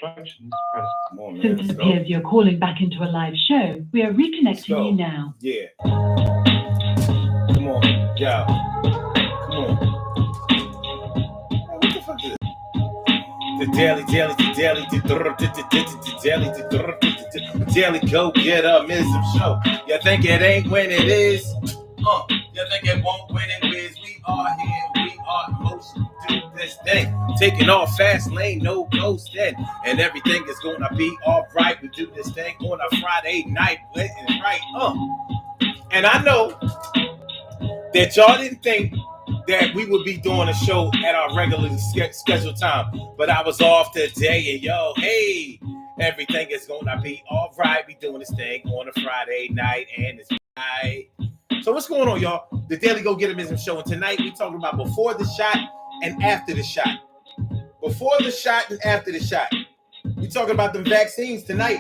instructions, press. Come on, man. Since it appears you're calling back into a live show, we are reconnecting you now. Yeah. Come on. Yo. Come on. What the fuck is it? The daily go get up Mism show. You think it ain't when it is? You think it won't when it is? We are here, we are in motion. Do this thing, taking off fast lane, no ghosting, and everything is gonna be all right. We do this thing on a Friday night, lit and right. And I know that y'all didn't think that we would be doing a show at our regularly scheduled time, but I was off today, and yo, hey, everything is gonna be all right. We doing this thing on a Friday night, and it's right. So what's going on, y'all? The Daily Go Getterism Show, and tonight we talking about before the shot and after the shot. Before the shot and after the shot. We talking about them vaccines tonight.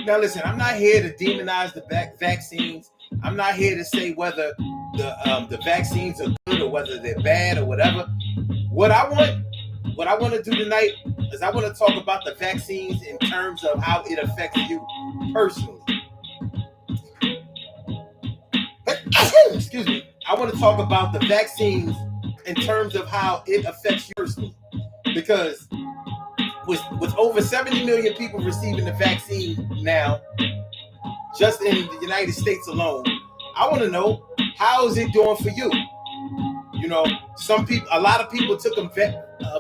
Now listen, I'm not here to demonize the vaccines. I'm not here to say whether the vaccines are good or whether they're bad or whatever. What I want to do tonight is I want to talk about the vaccines in terms of how it affects you personally. Excuse me. I want to talk about the vaccines in terms of how it affects you personally, because with over 70 million people receiving the vaccine now, just in the United States alone, I want to know, how is it doing for you? You know, a lot of people took them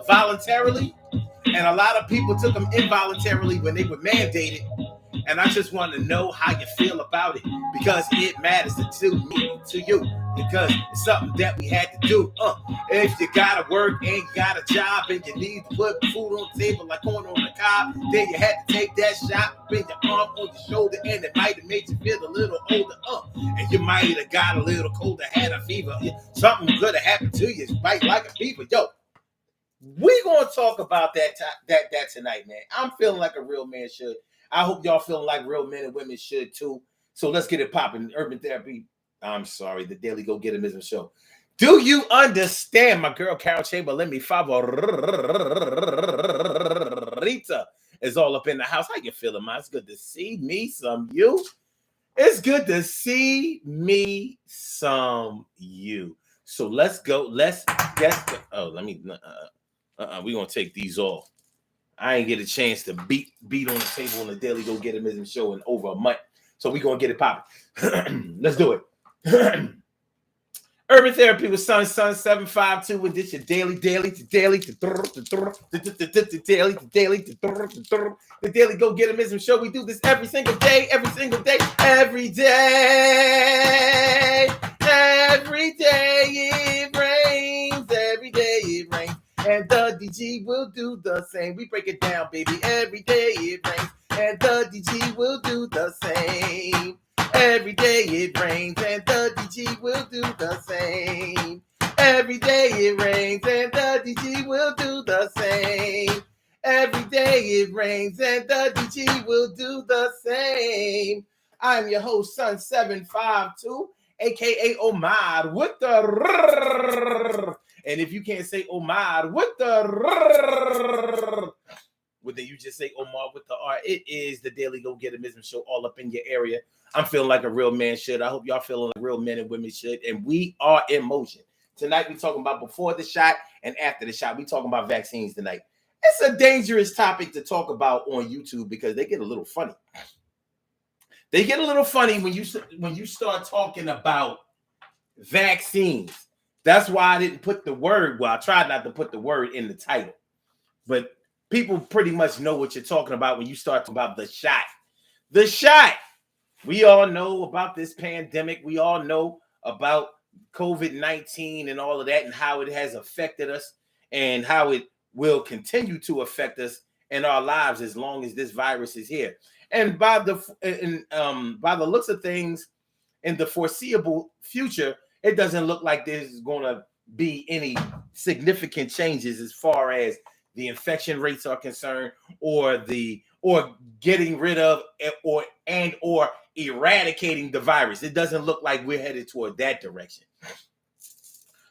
voluntarily, and a lot of people took them involuntarily when they were mandated. And I just want to know how you feel about it, because it matters to me, to you, because it's something that we had to do. If you gotta work and you got a job and you need to put food on the table like corn on the cob, then you had to take that shot, bring your arm on your shoulder, and it might have made you feel a little older. And you might have got a little colder, had a fever. Something could have happened to you, bite like a fever. Yo, we gonna talk about that tonight, man. I'm feeling like a real man should. I hope y'all feeling like real men and women should too. So let's get it popping. Urban Therapy. I'm sorry, the Daily Go Getterism Show. Do you understand? My girl Carol Chamberlain, mi favorita, is all up in the house. How you feeling, man? It's good to see me some you. It's good to see me some you. So let's go. Let's get. We're gonna take these off. I ain't get a chance to beat on the table on the Daily Go Getterism Show in over a month. So we're going to get it popping. Let's do it. Urban Therapy with Sun 752. And this your daily. The Daily Go Getterism Show. We do this every single day. Every day it rains. Every day it rains. And the DG will do the same. We break it down, baby. Every day it rains. And the DG will do the same. Every day it rains. And the DG will do the same. Every day it rains. And the DG will do the same. Every day it rains. And the DG will do the same. I'm your host, Sun 752, a.k.a. Omar, with the... And if you can't say Omar with the, well, then you just say Omar with the R. It is the Daily Go Getterism Show, all up in your area. I'm feeling like a real man should. I hope y'all feeling like real men and women should. And we are in motion. Tonight, we're talking about before the shot and after the shot. We're talking about vaccines tonight. It's a dangerous topic to talk about on YouTube because they get a little funny. They get a little funny when you start talking about vaccines. That's why I didn't put the word. Well, I tried not to put the word in the title, but people pretty much know what you're talking about when you start talking about the shot. The shot. We all know about this pandemic. We all know about COVID-19 and all of that and how it has affected us and how it will continue to affect us in our lives as long as this virus is here. And by the looks of things in the foreseeable future, it doesn't look like there's going to be any significant changes as far as the infection rates are concerned, or getting rid of or eradicating the virus. It doesn't look like we're headed toward that direction.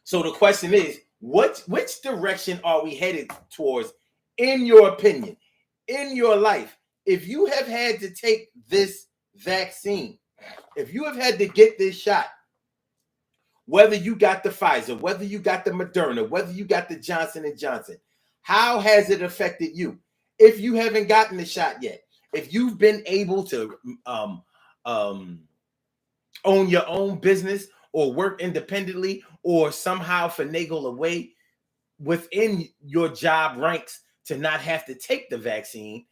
So the question is, which direction are we headed towards, in your opinion? in your life, if you have had to take this vaccine, if you have had to get this shot, whether you got the Pfizer, whether you got the Moderna, whether you got the Johnson & Johnson, how has it affected you? If you haven't gotten the shot yet, if you've been able to own your own business or work independently or somehow finagle a way within your job ranks to not have to take the vaccine,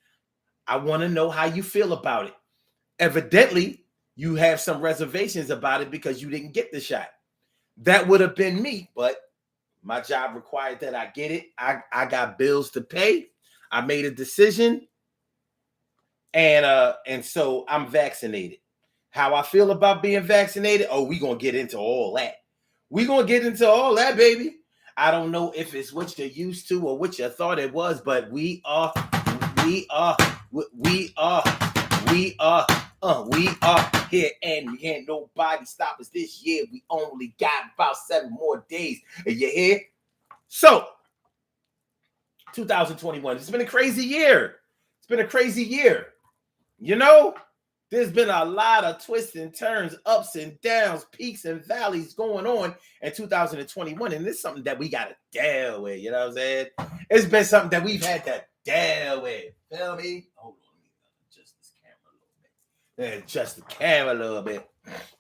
I want to know how you feel about it. Evidently, you have some reservations about it because you didn't get the shot. That would have been me, but my job required that I get it. I got bills to pay. I made a decision, and so I'm vaccinated. How I feel about being vaccinated? Oh, we're going to get into all that. We're going to get into all that, baby. I don't know if it's what you're used to or what you thought it was, but we are here, and can't nobody stop us this year. We only got about 7 more days. Are you here? So, 2021. It's been a crazy year. It's been a crazy year. You know, there's been a lot of twists and turns, ups and downs, peaks and valleys going on in 2021. And it's something that we got to deal with. You know what I'm saying? It's been something that we've had to deal with. Feel me? Hold on. Adjust this camera a little bit. Adjust the camera a little bit.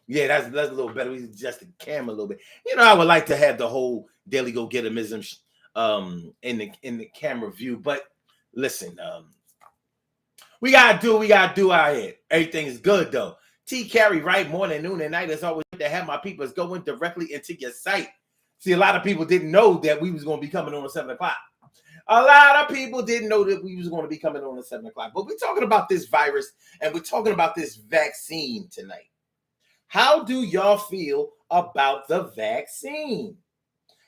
Yeah, that's a little better. We adjust the camera a little bit. You know, I would like to have the whole daily go-getterism in the camera view. But listen, we gotta do our head. Everything is good though. T Carry, right? Morning, noon, and night. It's always good to have my people going directly into your site. See, a lot of people didn't know that we was going to be coming on at 7 o'clock. A lot of people didn't know that we was going to be coming on at 7 o'clock. But we're talking about this virus and we're talking about this vaccine tonight. How do y'all feel about the vaccine?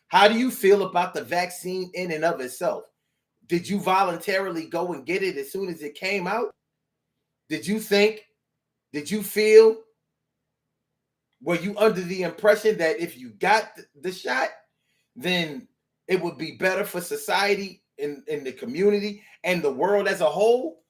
How do you feel about the vaccine in and of itself? Did you voluntarily go and get it as soon as it came out? Did you feel, were you under the impression that if you got the shot, then it would be better for society in the community and the world as a whole?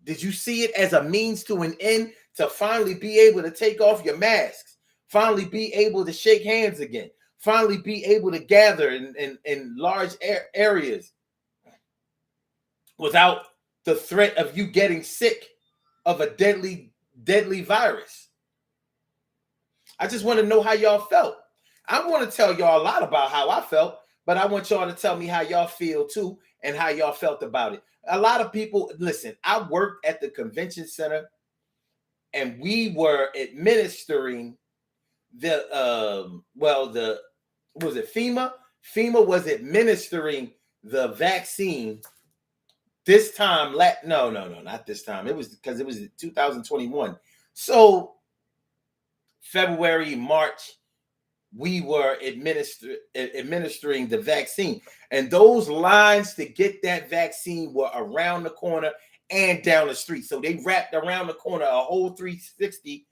Did you see it as a means to an end to finally be able to take off your masks, finally be able to shake hands again, finally be able to gather in large areas without the threat of you getting sick of a deadly virus? I just want to know how y'all felt. I want to tell y'all a lot about how I felt, but I want y'all to tell me how y'all feel too and how y'all felt about it. A lot of people, listen, I worked at the convention center and we were administering was it FEMA? FEMA was administering the vaccine this time. No, not this time. It was because it was 2021. So February, March, we were administering the vaccine. And those lines to get that vaccine were around the corner and down the street. So they wrapped around the corner a whole 360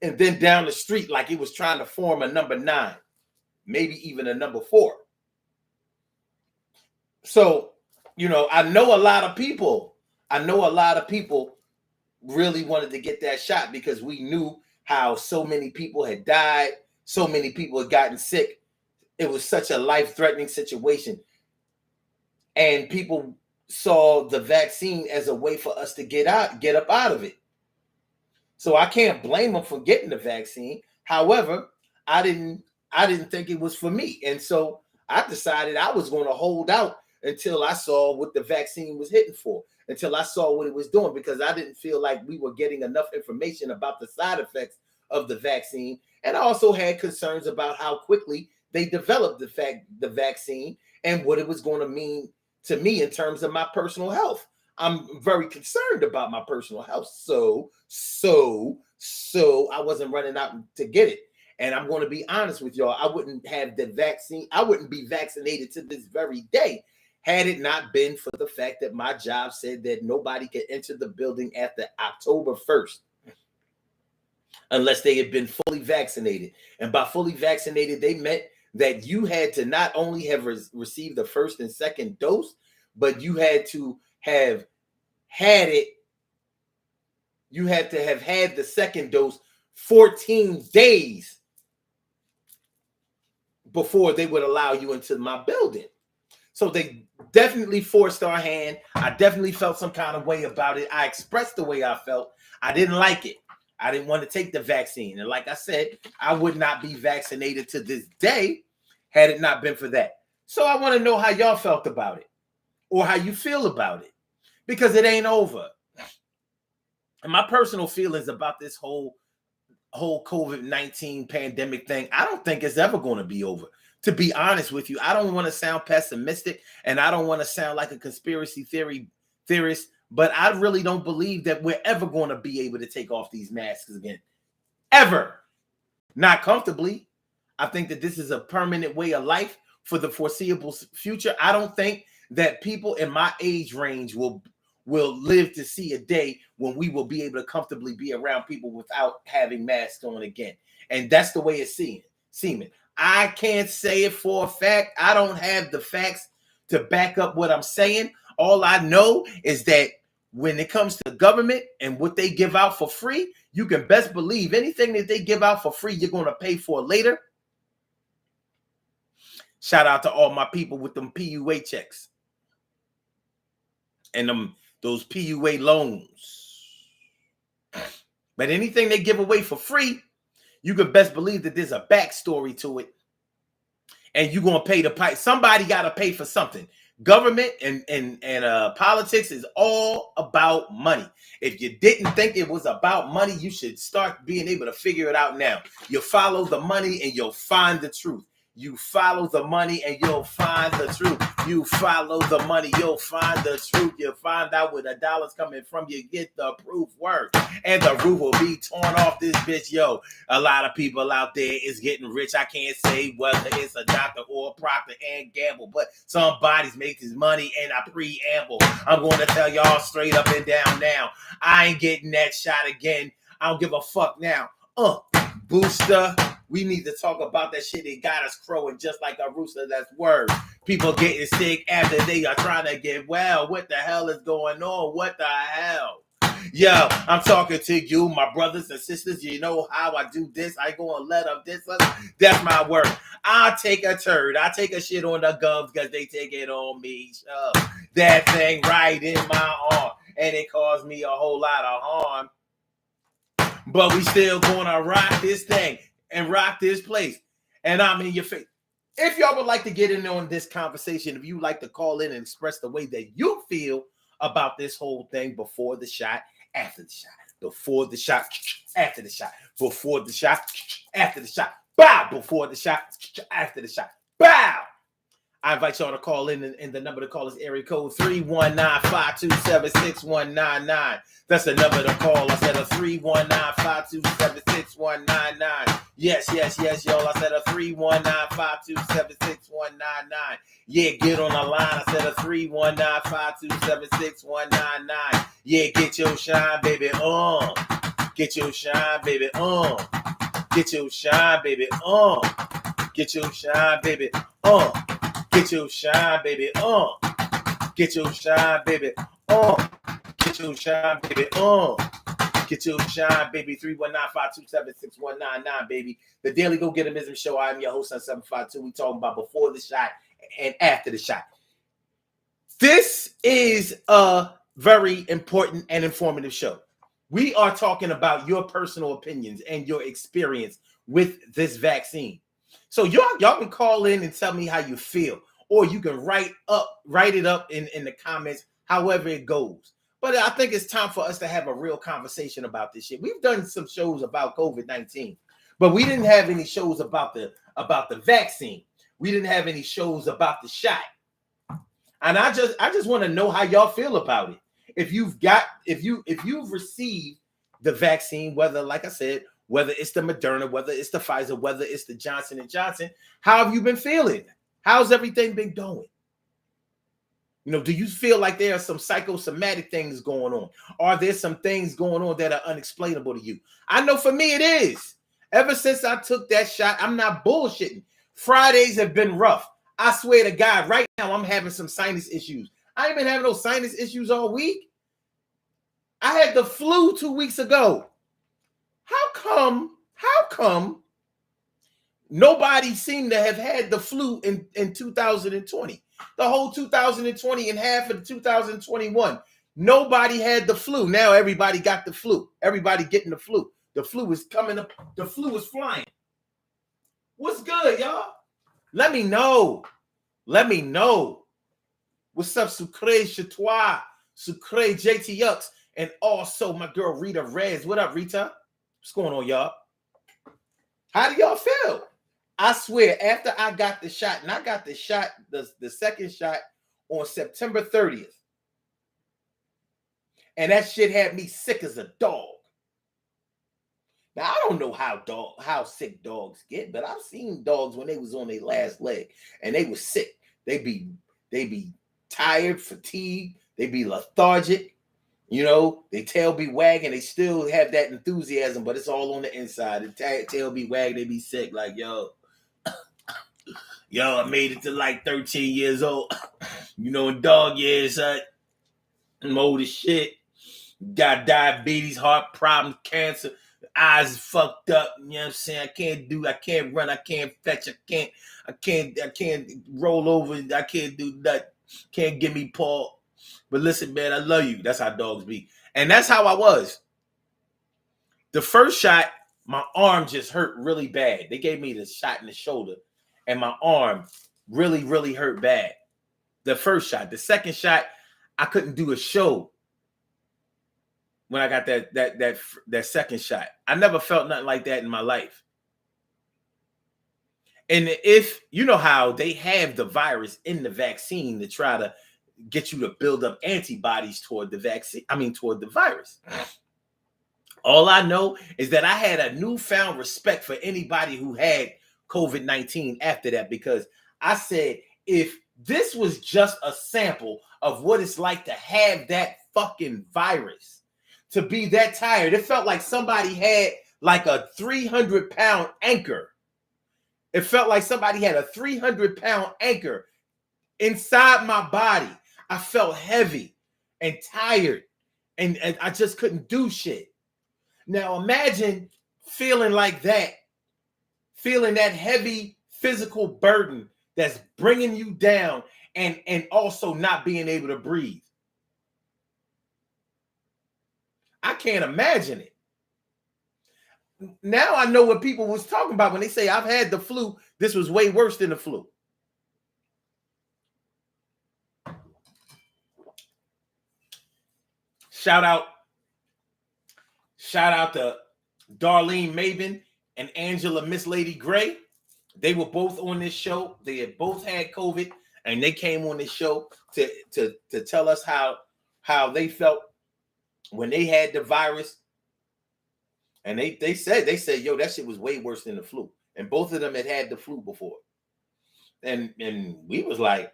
and then down the street like it was trying to form a number 9, maybe even a number 4. So, you know, I know a lot of people really wanted to get that shot because we knew how so many people had died, so many people had gotten sick. It was such a life-threatening situation. And people saw the vaccine as a way for us to get up out of it. So I can't blame them for getting the vaccine. However, I didn't think it was for me. And so I decided I was going to hold out until I saw what the vaccine was hitting for, until I saw what it was doing, because I didn't feel like we were getting enough information about the side effects of the vaccine. And I also had concerns about how quickly they developed the vaccine and what it was going to mean to me in terms of my personal health. I'm very concerned about my personal health. So I wasn't running out to get it. And I'm going to be honest with y'all, I wouldn't have the vaccine. I wouldn't be vaccinated to this very day had it not been for the fact that my job said that nobody could enter the building after October 1st unless they had been fully vaccinated. And by fully vaccinated, they meant that you had to not only have received the first and second dose, but you had to have had it, you had to have had the second dose 14 days before they would allow you into my building. So they definitely forced our hand. I definitely felt some kind of way about it. I expressed the way I felt. I didn't like it. I didn't want to take the vaccine. And like I said, I would not be vaccinated to this day had it not been for that. So I want to know how y'all felt about it or how you feel about it, because it ain't over. And my personal feelings about this whole COVID-19 pandemic thing, I don't think it's ever going to be over. To be honest with you, I don't want to sound pessimistic and I don't want to sound like a conspiracy theorist, but I really don't believe that we're ever going to be able to take off these masks again. Ever. Not comfortably. I think that this is a permanent way of life for the foreseeable future. I don't think that people in my age range will live to see a day when we will be able to comfortably be around people without having masks on again. And that's the way it's seeming. I can't say it for a fact. I don't have the facts to back up what I'm saying. All I know is that when it comes to the government and what they give out for free, you can best believe anything that they give out for free, you're going to pay for later. Shout out to all my people with them PUA checks and those PUA loans. But anything they give away for free, you can best believe that there's a backstory to it. And you're going to pay the price. Somebody got to pay for something. Government and politics is all about money. If you didn't think it was about money, you should start being able to figure it out now. You follow the money and you'll find the truth. You follow the money and you'll find the truth. You follow the money, you'll find the truth. You'll find out where the dollar's coming from. You get the proof word. And the roof will be torn off this bitch. Yo, a lot of people out there is getting rich. I can't say whether it's a doctor or a Procter and Gamble, but somebody's making his money in a preamble. I'm going to tell y'all straight up and down now. I ain't getting that shot again. I don't give a fuck now. Booster. We need to talk about that shit that got us crowing just like a rooster. That's word. People getting sick after they are trying to get well. What the hell is going on? What the hell? Yo, I'm talking to you, my brothers and sisters. You know how I do this. I go and let up this. That's my word. I'll take a turd. I take a shit on the gums because they take it on me. That thing right in my arm. And it caused me a whole lot of harm. But we still gonna rock this thing and rock this place. And I'm in your face. If y'all would like to get in on this conversation, if you like to call in and express the way that you feel about this whole thing before the shot, after the shot, before the shot, after the shot, before the shot, after the shot, bow, before the shot, after the shot, bow. I invite y'all to call in, and the number to call is area code 319-527-6199. That's the number to call. I said a 319-527-6199. Yes, y'all. I said a 319-527-6199. Yeah, get on the line. I said a 319-527-6199. Yeah, get your shine, baby, on. Get your shine, baby, on. Get your shine, baby, on. Get your shine, baby, on. Get your shine, baby, on. Get your shine, baby, on. Get your shine, baby, on. Get your shine, baby. 319-527-6199, baby. The Daily Go Getterism Show. I'm your host on 752. We talking about before the shot and after the shot. This is a very important and informative show. We are talking about your personal opinions and your experience with this vaccine. So y'all can call in and tell me how you feel, or you can write it up in the comments, however it goes. But I think it's time for us to have a real conversation about this shit. We've done some shows about COVID-19, but we didn't have any shows about the vaccine. We didn't have any shows about the shot. And I just want to know how y'all feel about it. If you've received the vaccine, whether, like I said, whether it's the Moderna, whether it's the Pfizer, whether it's the Johnson & Johnson, how have you been feeling? How's everything been going? You know, do you feel like there are some psychosomatic things going on? Are there some things going on that are unexplainable to you? I know for me it is. Ever since I took that shot, I'm not bullshitting. Fridays have been rough. I swear to God, right now I'm having some sinus issues. I ain't been having no sinus issues all week. had the flu 2 weeks ago. How come nobody seemed to have had the flu in 2020? The whole 2020 and half of 2021. Nobody had the flu. Now everybody got the flu. Everybody getting the flu. The flu is coming up. The flu is flying. What's good, y'all? Let me know. Let me know. What's up, Sucre Chatois, Sucre JT Yucks, and also my girl Rita Rez. What up, Rita? What's going on, y'all? How do y'all feel? I swear, after I got the shot, and I got the shot, the second shot on September 30th. And that shit had me sick as a dog. Now, I don't know how sick dogs get, but I've seen dogs when they was on their last leg and they was sick. They be tired, fatigued, they be lethargic, you know, their tail be wagging, they still have that enthusiasm, but it's all on the inside. The tail be wagging, they be sick, like, yo, I made it to like 13 years old. You know, in dog years, I'm old as shit. Got diabetes, heart problems, cancer, eyes fucked up. You know what I'm saying? I can't run, I can't fetch, I can't roll over, I can't do that. Can't give me paw. But listen, man, I love you. That's how dogs be. And that's how I was. The first shot, my arm just hurt really bad. They gave me the shot in the shoulder, and my arm really, really hurt bad. The first shot. The second shot, I couldn't do a show when I got that second shot. I never felt nothing like that in my life. And if you know how they have the virus in the vaccine to try to get you to build up antibodies toward the vaccine, toward the virus. All I know is that I had a newfound respect for anybody who had COVID-19 after that, because I said, if this was just a sample of what it's like to have that fucking virus, to be that tired, it felt like somebody had like a 300-pound anchor. It felt like somebody had a 300-pound anchor inside my body. I felt heavy and tired, and I just couldn't do shit. Now imagine feeling like that, feeling that heavy physical burden that's bringing you down, and also not being able to breathe. I can't imagine it. Now I know what people was talking about when they say I've had the flu. This was way worse than the flu. Shout out to Darlene Maben and Angela Miss Lady Gray. They were both on this show. They had both had COVID, and they came on this show to tell us how they felt when they had the virus. And they said, yo, that shit was way worse than the flu. And both of them had the flu before. And we was like,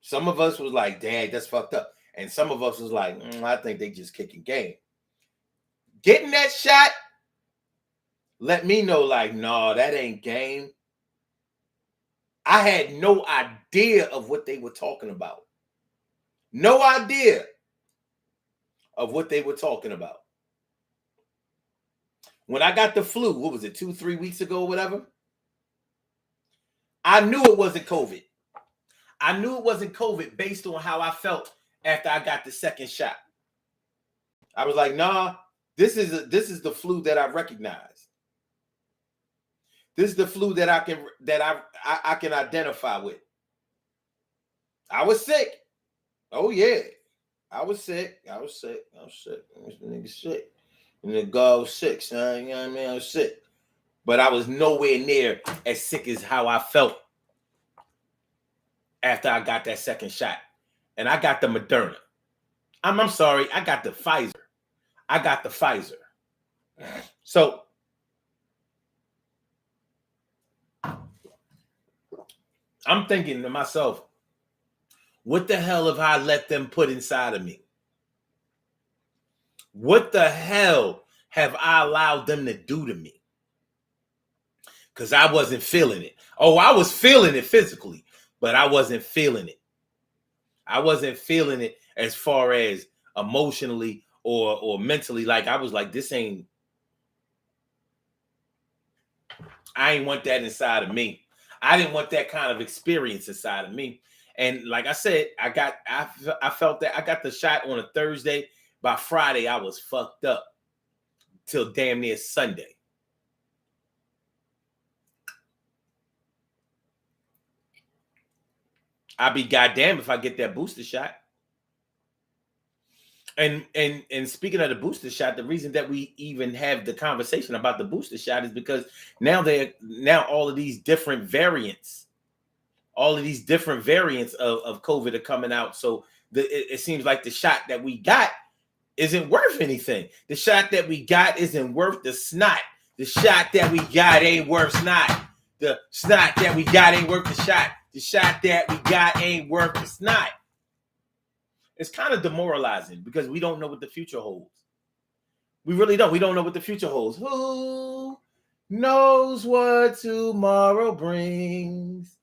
some of us was like, dang, that's fucked up. And some of us was like, I think they just kicking game. Getting that shot let me know, like, no, that ain't game. I had no idea of what they were talking about. No idea of what they were talking about. When I got the flu, what was it, 2-3 weeks ago or whatever? I knew it wasn't COVID. I knew it wasn't COVID based on how I felt after I got the second shot. I was like, nah, this is the flu that I recognize. This is the flu that I can identify with. I was sick. Oh yeah, I was sick. This nigga sick. And the guy was sick, son. You know what I mean? I was sick. But I was nowhere near as sick as how I felt after I got that second shot. And I got the Moderna. I'm sorry, I got the Pfizer. So I'm thinking to myself, what the hell have I let them put inside of me? What the hell have I allowed them to do to me? Because I wasn't feeling it. Oh, I was feeling it physically, but I wasn't feeling it. I wasn't feeling it as far as emotionally or mentally, like I was like, I ain't want that inside of me. I didn't want that kind of experience inside of me. And like I said, I felt that I got the shot on a Thursday. By Friday, I was fucked up till damn near Sunday. I'd be goddamn if I get that booster shot. And speaking of the booster shot, the reason that we even have the conversation about the booster shot is because now all of these different variants of COVID are coming out. So it seems like the shot that we got isn't worth anything. The shot that we got isn't worth the snot. The shot that we got ain't worth snot. The snot that we got ain't worth the shot. The shot that we got ain't worth the snot. It's kind of demoralizing because we don't know what the future holds. We really don't. We don't know what the future holds. Who knows what tomorrow brings?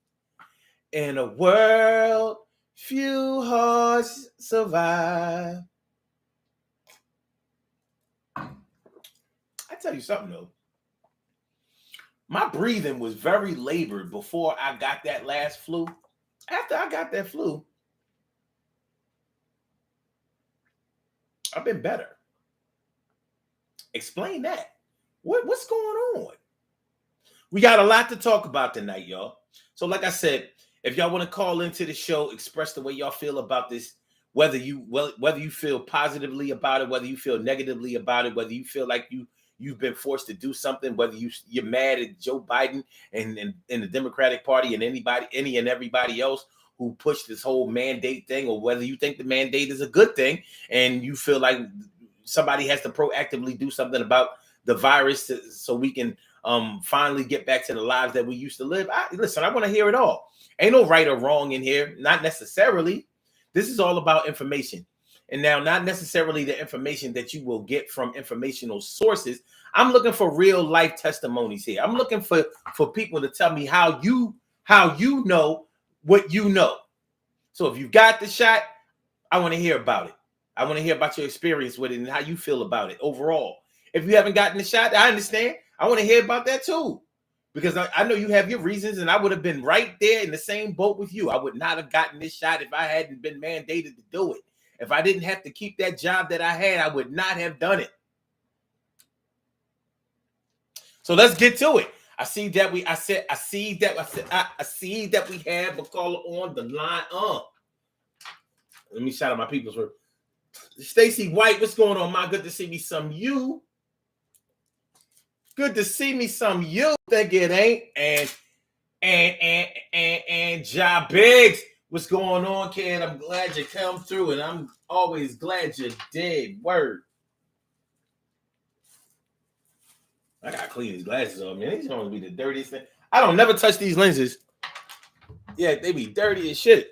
In a world, few hearts survive. I tell you something though. My breathing was very labored before I got that last flu. After I got that flu, I've been better. Explain that. What's going on? We got a lot to talk about tonight, y'all. So like I said, if y'all want to call into the show, express the way y'all feel about this, whether you feel positively about it, whether you feel negatively about it, whether you feel like you've been forced to do something, whether you're mad at Joe Biden and the Democratic Party and any and everybody else who pushed this whole mandate thing, or whether you think the mandate is a good thing and you feel like somebody has to proactively do something about the virus so we can finally get back to the lives that we used to live. Listen, I want to hear it all. Ain't no right or wrong in here, not necessarily. This is all about information. And now, not necessarily the information that you will get from informational sources. I'm looking for real life testimonies here. I'm looking for people to tell me how you know what you know. So if you got the shot, I want to hear about it. I want to hear about your experience with it and how you feel about it overall. If you haven't gotten the shot, I understand. I want to hear about that too. Because I know you have your reasons, and I would have been right there in the same boat with you. I would not have gotten this shot if I hadn't been mandated to do it. If I didn't have to keep that job that I had, I would not have done it. So let's get to it. I see that we have a caller on the line. Let me shout out my people's work. Stacy White, what's going on, my? Good to see me some you. Good to see me some you. Think it ain't. And Ja Biggs, what's going on, kid? I'm glad you come through, and I'm always glad you did. Word. I gotta clean these glasses off, man. These gonna be the dirtiest thing. I don't never touch these lenses. Yeah, they be dirty as shit.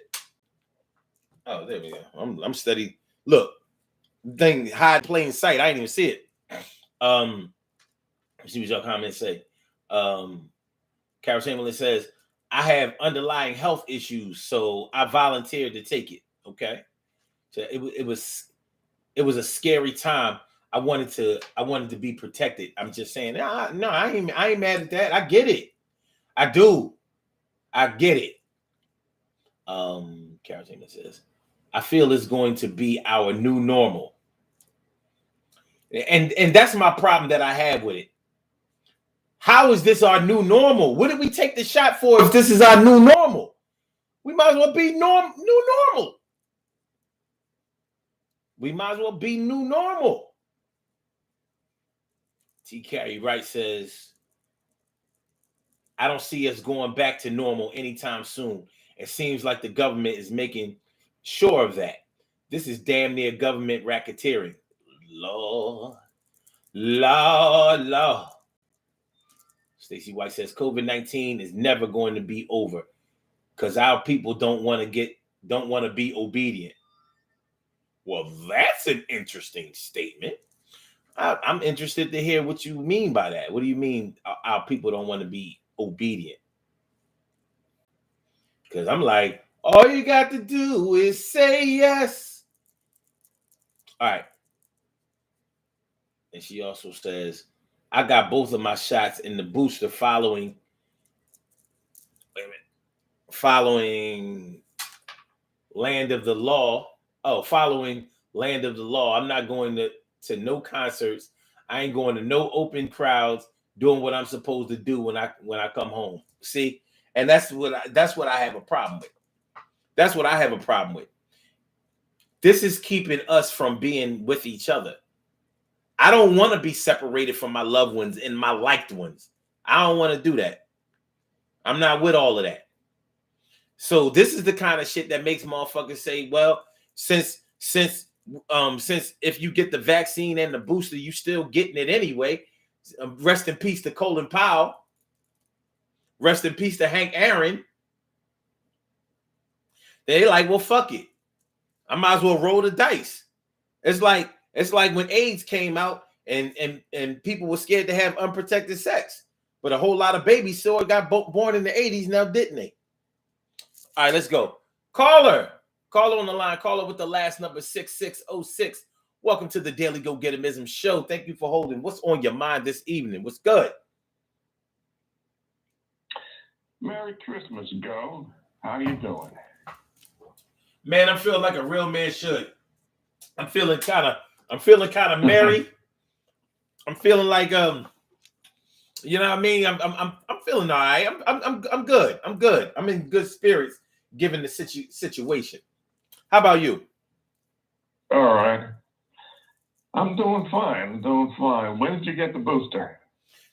Oh, there we go. I'm steady. Look, thing hide plain sight. I didn't even see it. See what your comments say. Carol Chamberlain says, I have underlying health issues, so I volunteered to take it. Okay. So it was a scary time. I wanted to be protected. I'm just saying, no, I ain't mad at that. I get it. I do. I get it. Carol Chamberlain says, I feel it's going to be our new normal. And that's my problem that I have with it. How is this our new normal? What did we take the shot for if this is our new normal? We might as well be new normal. We might as well be new normal. T. Carey Wright says, I don't see us going back to normal anytime soon. It seems like the government is making sure of that. This is damn near government racketeering. Lord. Stacey White says COVID-19 is never going to be over because our people don't want to be obedient. Well, that's an interesting statement. I'm interested to hear what you mean by that. What do you mean our people don't want to be obedient? Because I'm like, all you got to do is say yes. All right. And she also says, I got both of my shots in the booster following Land of the Law. Oh, following Land of the Law. I'm not going to no concerts. I ain't going to no open crowds, doing what I'm supposed to do when I come home. See? And that's what I have a problem with. That's what I have a problem with. This is keeping us from being with each other. I don't want to be separated from my loved ones and my liked ones. I don't want to do that. I'm not with all of that. So this is the kind of shit that makes motherfuckers say, well, since if you get the vaccine and the booster, you still getting it anyway. Rest in peace to Colin Powell. Rest in peace to Hank Aaron. They like, well, fuck it. I might as well roll the dice. It's like when AIDS came out and people were scared to have unprotected sex. But a whole lot of babies still got born in the 80s now, didn't they? All right, let's go. Caller on the line. Caller with the last number 6606. Welcome to the Daily Go Getimism Show. Thank you for holding. What's on your mind this evening? What's good? Merry Christmas, Go. How you doing? Man, I'm feeling like a real man should. I'm feeling kind of merry. I'm feeling like you know what I mean? I'm feeling all right. I'm good. I'm good. I'm in good spirits given the situation. How about you? All right. I'm doing fine. When did you get the booster?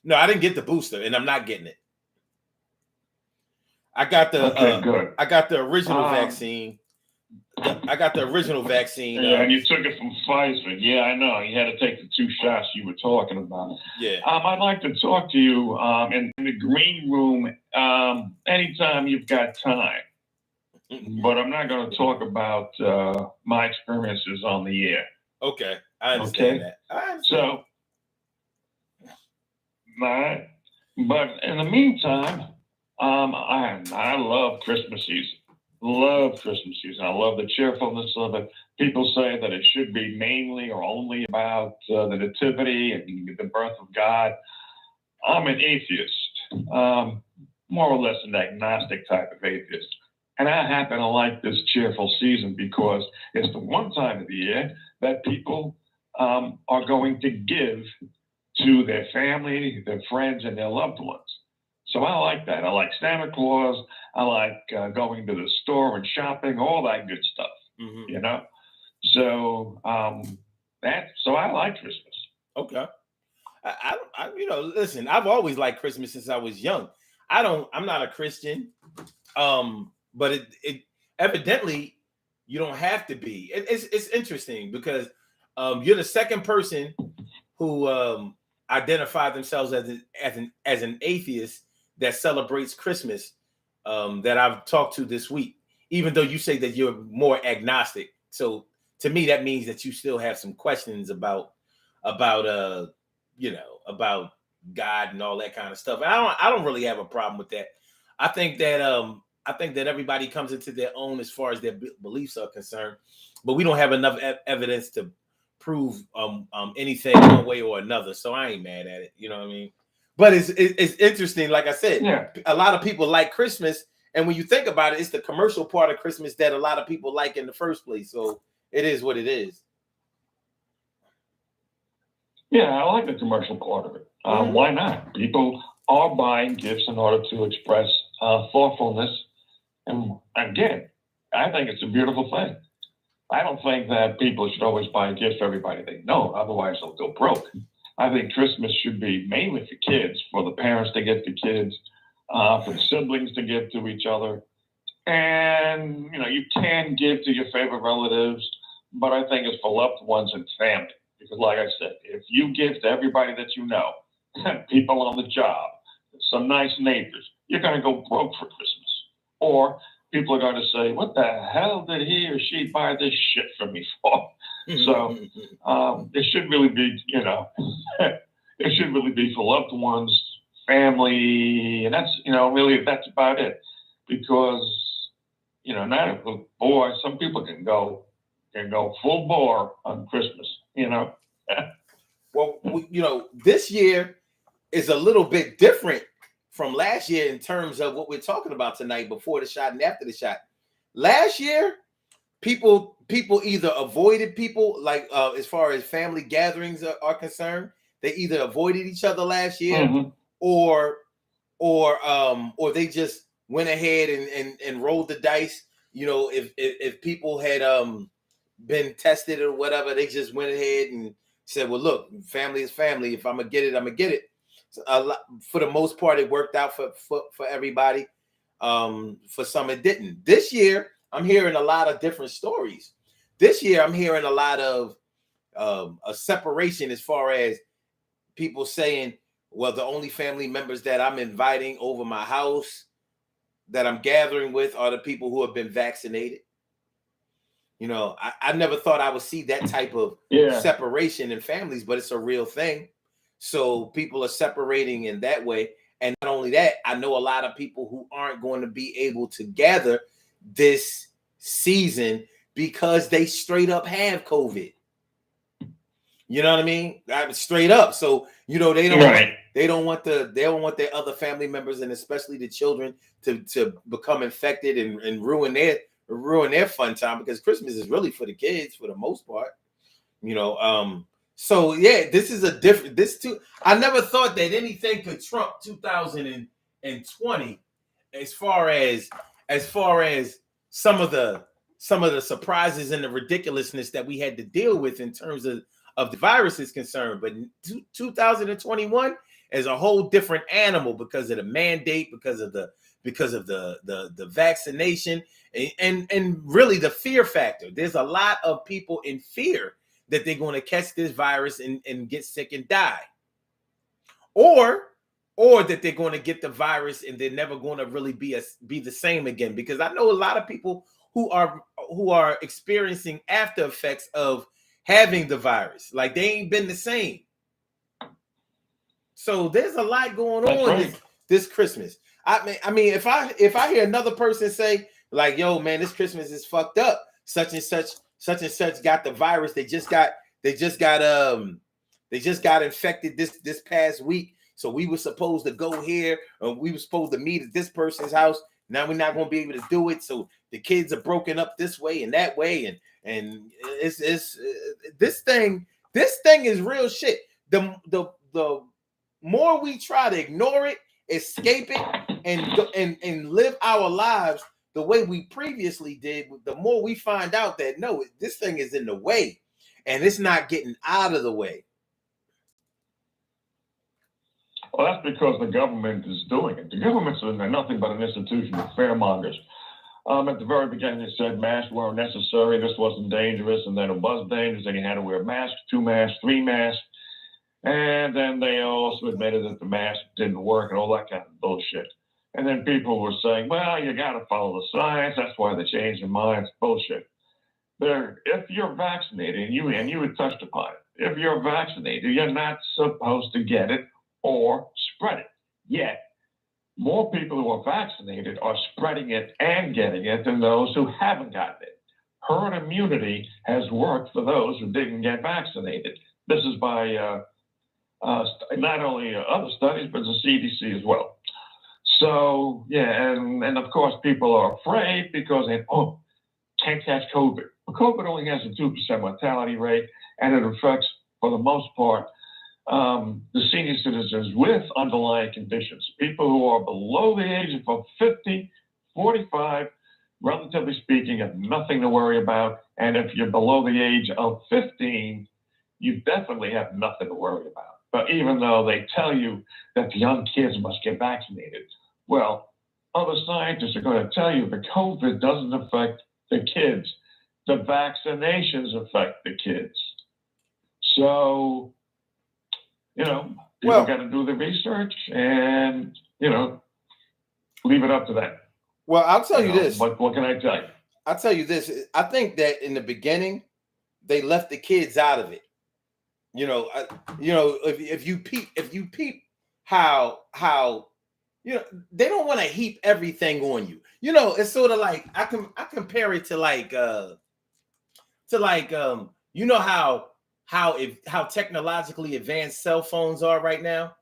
No, I didn't get the booster, and I'm not getting it. I got the good. I got the original vaccine. I got the original vaccine. Yeah, and you took it from Pfizer. Yeah, I know. You had to take the 2 shots you were talking about. Yeah. I'd like to talk to you in the green room anytime you've got time. But I'm not going to talk about my experiences on the air. Okay, I understand that. So, but in the meantime, I love Christmas season. I love the cheerfulness of it. People say that it should be mainly or only about the nativity and the birth of God. I'm an atheist, more or less an agnostic type of atheist. And I happen to like this cheerful season because it's the one time of the year that people are going to give to their family, their friends, and their loved ones. So I like that. I like Santa Claus. I like going to the store and shopping, all that good stuff, you know? So so I like Christmas. Okay. I listen, I've always liked Christmas since I was young. I'm not a Christian. But it evidently you don't have to be. It's interesting because you're the second person who identified themselves as an atheist that celebrates Christmas that I've talked to this week. Even though you say that you're more agnostic, so to me that means that you still have some questions about God and all that kind of stuff. And I don't really have a problem with that. I think that everybody comes into their own as far as their beliefs are concerned, but we don't have enough evidence to prove anything one way or another. So I ain't mad at it. You know what I mean? But it's interesting. Like I said, a lot of people like Christmas, and when you think about it, it's the commercial part of Christmas that a lot of people like in the first place. So it is what it is. Yeah, I like the commercial part of it. Why not? People are buying gifts in order to express thoughtfulness. And again, I think it's a beautiful thing. I don't think that people should always buy gifts for everybody they know. Otherwise, they'll go broke. I think Christmas should be mainly for kids, for the parents to give to kids, for the siblings to give to each other. And, you can give to your favorite relatives, but I think it's for loved ones and family. Because like I said, if you give to everybody that you know, people on the job, some nice neighbors, you're going to go broke for Christmas. Or people are going to say, what the hell did he or she buy this shit from me for? So it should really be, it should really be for loved ones, family, and that's, really that's about it. Because, some people can go full bore on Christmas, Well, this year is a little bit different from last year in terms of what we're talking about tonight, before the shot and after the shot. Last year, people either avoided people, like as far as family gatherings are concerned, they either avoided each other last year, or they just went ahead and rolled the dice. If people had been tested or whatever, they just went ahead and said, well, look, family is family. If I'm gonna get it, I'm gonna get it. So for the most part, it worked out for everybody. For some, it didn't. This year, I'm hearing a lot of different stories. This year, I'm hearing a lot of a separation, as far as people saying, well, the only family members that I'm inviting over my house, that I'm gathering with, are the people who have been vaccinated. I never thought I would see that type of separation in families, but it's a real thing. So people are separating in that way. And not only that, I know a lot of people who aren't going to be able to gather this season because they straight up have COVID. You know what I mean? Straight up. So, they don't want their other family members, and especially the children, to become infected and ruin their fun time, because Christmas is really for the kids for the most part. So yeah, this is a different. I never thought that anything could trump 2020 as far as some of the surprises and the ridiculousness that we had to deal with in terms of the virus is concerned. But 2021 is a whole different animal because of the mandate, because of the vaccination, and really the fear factor. There's a lot of people in fear that they're going to catch this virus and get sick and die, or that they're going to get the virus and they're never going to really be the same again. Because I know a lot of people who are experiencing after effects of having the virus, like they ain't been the same. So there's a lot going on this Christmas. I mean, if I hear another person say, like, yo, man, this Christmas is fucked up, such and such got the virus, they just got infected this past week, so we were supposed to go here, and we were supposed to meet at this person's house. Now we're not going to be able to do it, so the kids are broken up this way and that way, and it's this thing is real shit. The more we try to ignore it, escape it, and live our lives the way we previously did, the more we find out that no, this thing is in the way, and it's not getting out of the way. Well, that's because the government is doing it. The government's nothing but an institution of fearmongers. At the very beginning, they said masks weren't necessary, this wasn't dangerous, and then it was dangerous, and you had to wear masks, 2 masks, 3 masks, and then they also admitted that the mask didn't work and all that kind of bullshit. And then people were saying, well, you got to follow the science. That's why they changed their minds. Bullshit. If you're vaccinated, and you had touched upon it, if you're vaccinated, you're not supposed to get it or spread it. Yet, more people who are vaccinated are spreading it and getting it than those who haven't gotten it. Herd immunity has worked for those who didn't get vaccinated. This is by not only other studies, but the CDC as well. So, yeah, and of course, people are afraid because they can't catch COVID. But COVID only has a 2% mortality rate, and it affects, for the most part, the senior citizens with underlying conditions. People who are below the age of 50, 45, relatively speaking, have nothing to worry about. And if you're below the age of 15, you definitely have nothing to worry about. But even though they tell you that the young kids must get vaccinated, well, other scientists are going to tell you that COVID doesn't affect the kids. The vaccinations affect the kids. So, people got to do the research and, leave it up to them. Well, I'll tell you this. What can I tell you? I'll tell you this. I think that in the beginning, they left the kids out of it. If you peep how they don't want to heap everything on you. It's sort of like I compare it to how how technologically advanced cell phones are right now,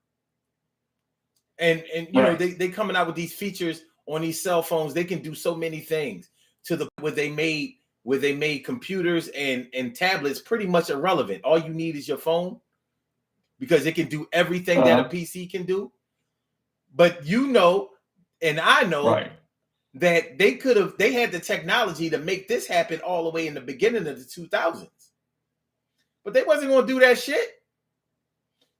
and you know they coming out with these features on these cell phones. They can do so many things to the where they made computers and tablets pretty much irrelevant. All you need is your phone because it can do everything that a PC can do. But you know, and I know that they had the technology to make this happen all the way in the beginning of the 2000s. But they wasn't going to do that shit.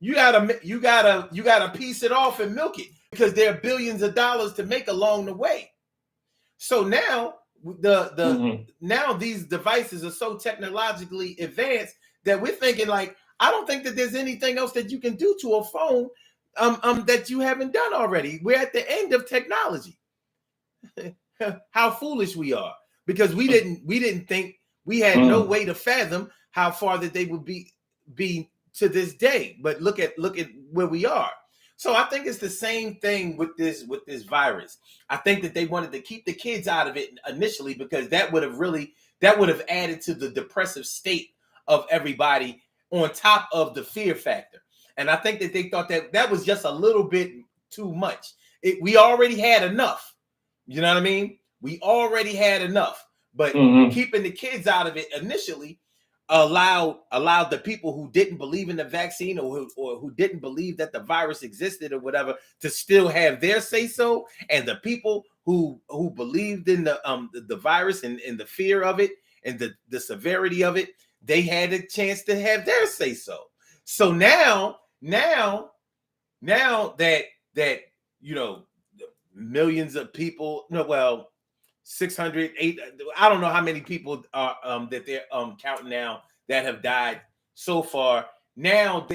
You gotta piece it off and milk it because there are billions of dollars to make along the way. So now now these devices are so technologically advanced that we're thinking like, I don't think that there's anything else that you can do to a phone that you haven't done already. We're at the end of technology. How foolish we are, because we didn't think, we had no way to fathom how far that they would be to this day. But look at where we are. So I think it's the same thing with this virus. I think that they wanted to keep the kids out of it initially because that would have added to the depressive state of everybody on top of the fear factor. And I think that they thought that was just a little bit too much. We already had enough. You know what I mean? We already had enough. But keeping the kids out of it initially allowed the people who didn't believe in the vaccine or who didn't believe that the virus existed or whatever to still have their say so, and the people who believed in the virus and the fear of it and the severity of it, they had a chance to have their say so. So now that you know, millions of people, 600, 800, I don't know how many people are that they're counting now that have died so far. Now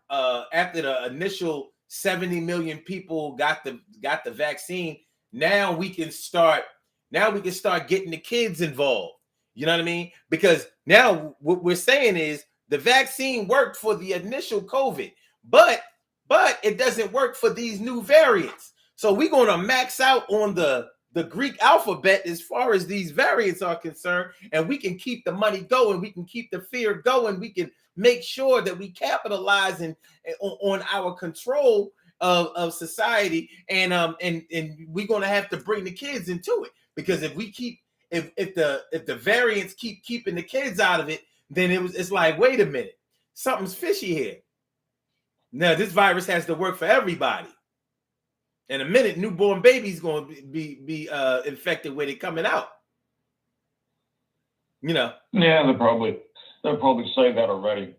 after the initial 70 million people got the vaccine, now we can start getting the kids involved. You know what I mean? Because now what we're saying is the vaccine worked for the initial COVID, but it doesn't work for these new variants. So we're going to max out on the Greek alphabet as far as these variants are concerned, and we can keep the money going. We can keep the fear going. We can make sure that we capitalize on our control of society, and we're going to have to bring the kids into it, because if the variants keep keeping the kids out of it, then it's like, wait a minute, something's fishy here. Now this virus has to work for everybody. In a minute, newborn baby's going to be infected when they're coming out. You know. Yeah, they'll probably say that already.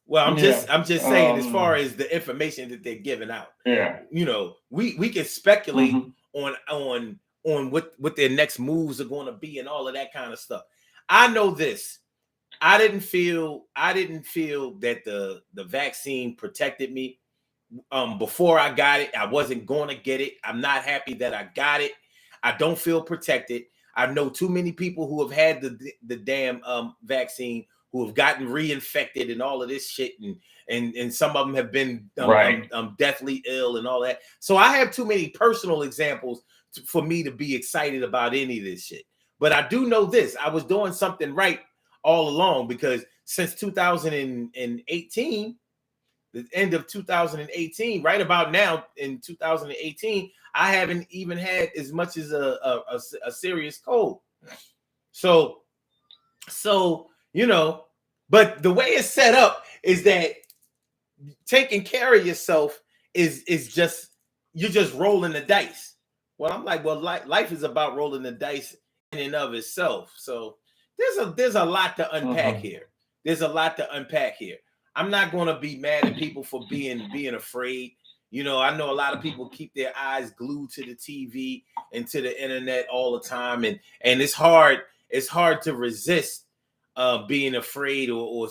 Well, I'm just saying, as far as the information that they're giving out. Yeah. You know, we can speculate on what their next moves are going to be and all of that kind of stuff. I know this. I didn't feel that the vaccine protected me. Before I got it. I wasn't going to get it. I'm not happy that I got it. I don't feel protected. I know too many people who have had the damn vaccine who have gotten reinfected and all of this shit, and some of them have been deathly ill and all that. So I have too many personal examples for me to be excited about any of this shit. But I do know this: I was doing something right all along, because since 2018. The end of 2018, right about now in 2018, I haven't even had as much as a serious cold. So you know, but the way it's set up is that taking care of yourself is just, you're just rolling the dice. Well, I'm like, well, life is about rolling the dice in and of itself. So there's a lot to unpack here. There's a lot to unpack here. I'm not going to be mad at people for being afraid. You know, I know a lot of people keep their eyes glued to the TV and to the internet all the time, and it's hard to resist being afraid or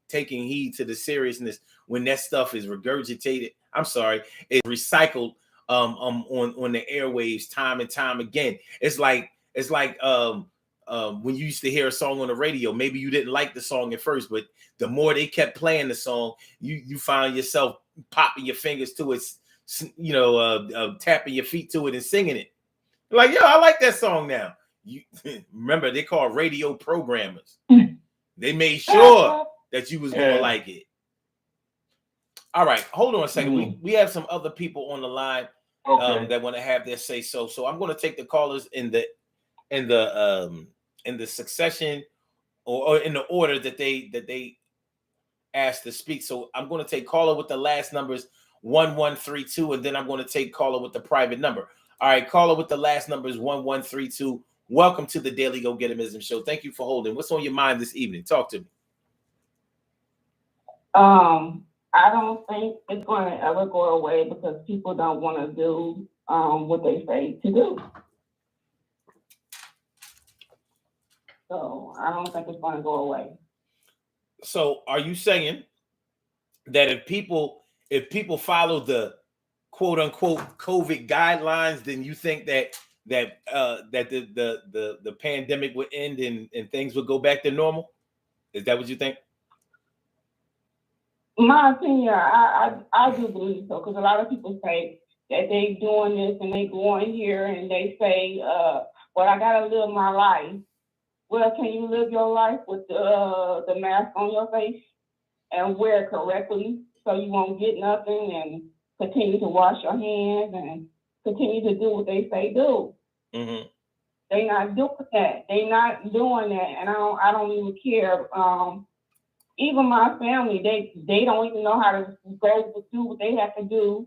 taking heed to the seriousness when that stuff is regurgitated. I'm sorry, it's recycled on the airwaves time and time again. It's like when you used to hear a song on the radio, maybe you didn't like the song at first, but the more they kept playing the song, you found yourself popping your fingers to it, you know, tapping your feet to it and singing it. Like, yo, I like that song now. You remember, they call radio programmers. They made sure that you was gonna like it. All right, hold on a second. We have some other people on the line that want to have their say so. So I'm going to take the callers in the succession or in the order that they asked to speak. So I'm going to take caller with the last numbers 1132, and then I'm going to take caller with the private number. All right, caller with the last numbers 1132. Welcome to the Daily Go Getimism Show. Thank you for holding. What's on your mind this evening? Talk to me. I don't think it's going to ever go away because people don't want to do what they say to do. So I don't think it's going to go away. So are you saying that if people follow the quote unquote COVID guidelines, then you think that the pandemic would end and things would go back to normal? Is that what you think? My opinion, I do believe so, because a lot of people say that they doing this and they go in here and they say, well, I gotta live my life. Well, can you live your life with the mask on your face and wear it correctly so you won't get nothing, and continue to wash your hands and continue to do what they say do? Mm-hmm. They not doing that. They not doing that, and I don't even care. Even my family, they don't even know how to go do what they have to do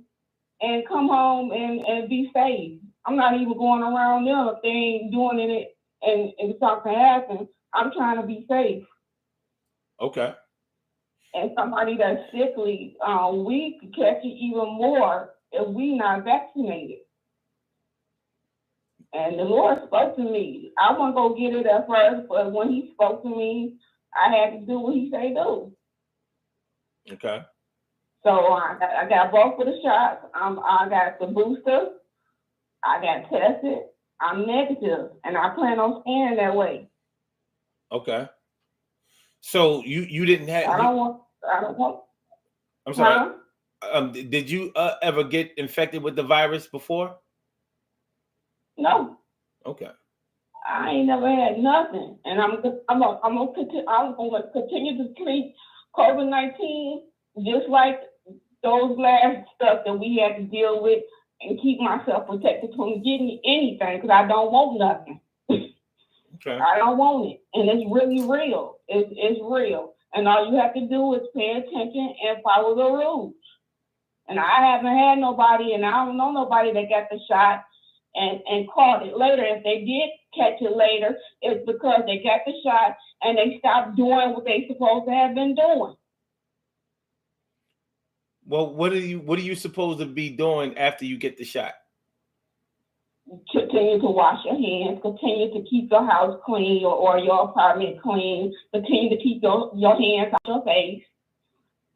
and come home and be safe. I'm not even going around them if they ain't doing it and something happens. I'm trying to be safe. Okay. And somebody that's sickly, we could catch it even more if we not vaccinated. And the Lord spoke to me. I wasn't going to get it at first, but when he spoke to me, I had to do what he said do. Okay. So I got both of the shots. I got the booster. I got tested. I'm negative, and I plan on staying that way. Okay. So you didn't have. I don't want. I'm sorry. Huh? Did you ever get infected with the virus before? No. Okay. I ain't never had nothing, and I'm gonna continue to treat COVID-19 just like those last stuff that we had to deal with, and keep myself protected from getting anything, because I don't want nothing. Okay. I don't want it, and it's really real. It's real, and all you have to do is pay attention and follow the rules. And I haven't had nobody, and I don't know nobody that got the shot and caught it later. If they did catch it later, it's because they got the shot and they stopped doing what they supposed to have been doing. Well, what are you supposed to be doing after you get the shot? Continue to wash your hands, continue to keep your house clean or your apartment clean, continue to keep your hands out your face,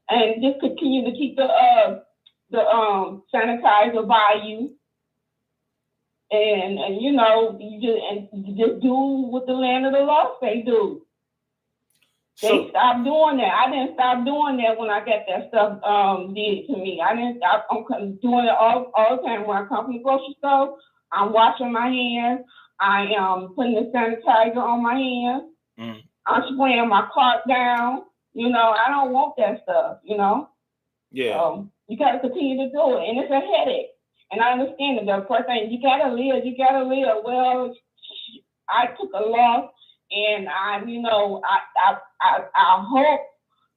and just continue to keep the sanitizer by you. And you know, you just do what the land of the law say do. They stopped doing that. I didn't stop doing that when I got that stuff did to me. I didn't stop. I'm doing it all the time. When I come from the grocery store, I'm washing my hands. I am putting the sanitizer on my hands. Mm. I'm spraying my cart down. You know, I don't want that stuff, you know? Yeah. So you got to continue to do it. And it's a headache. And I understand that the first thing, you got to live. Well, I took a loss, and I hope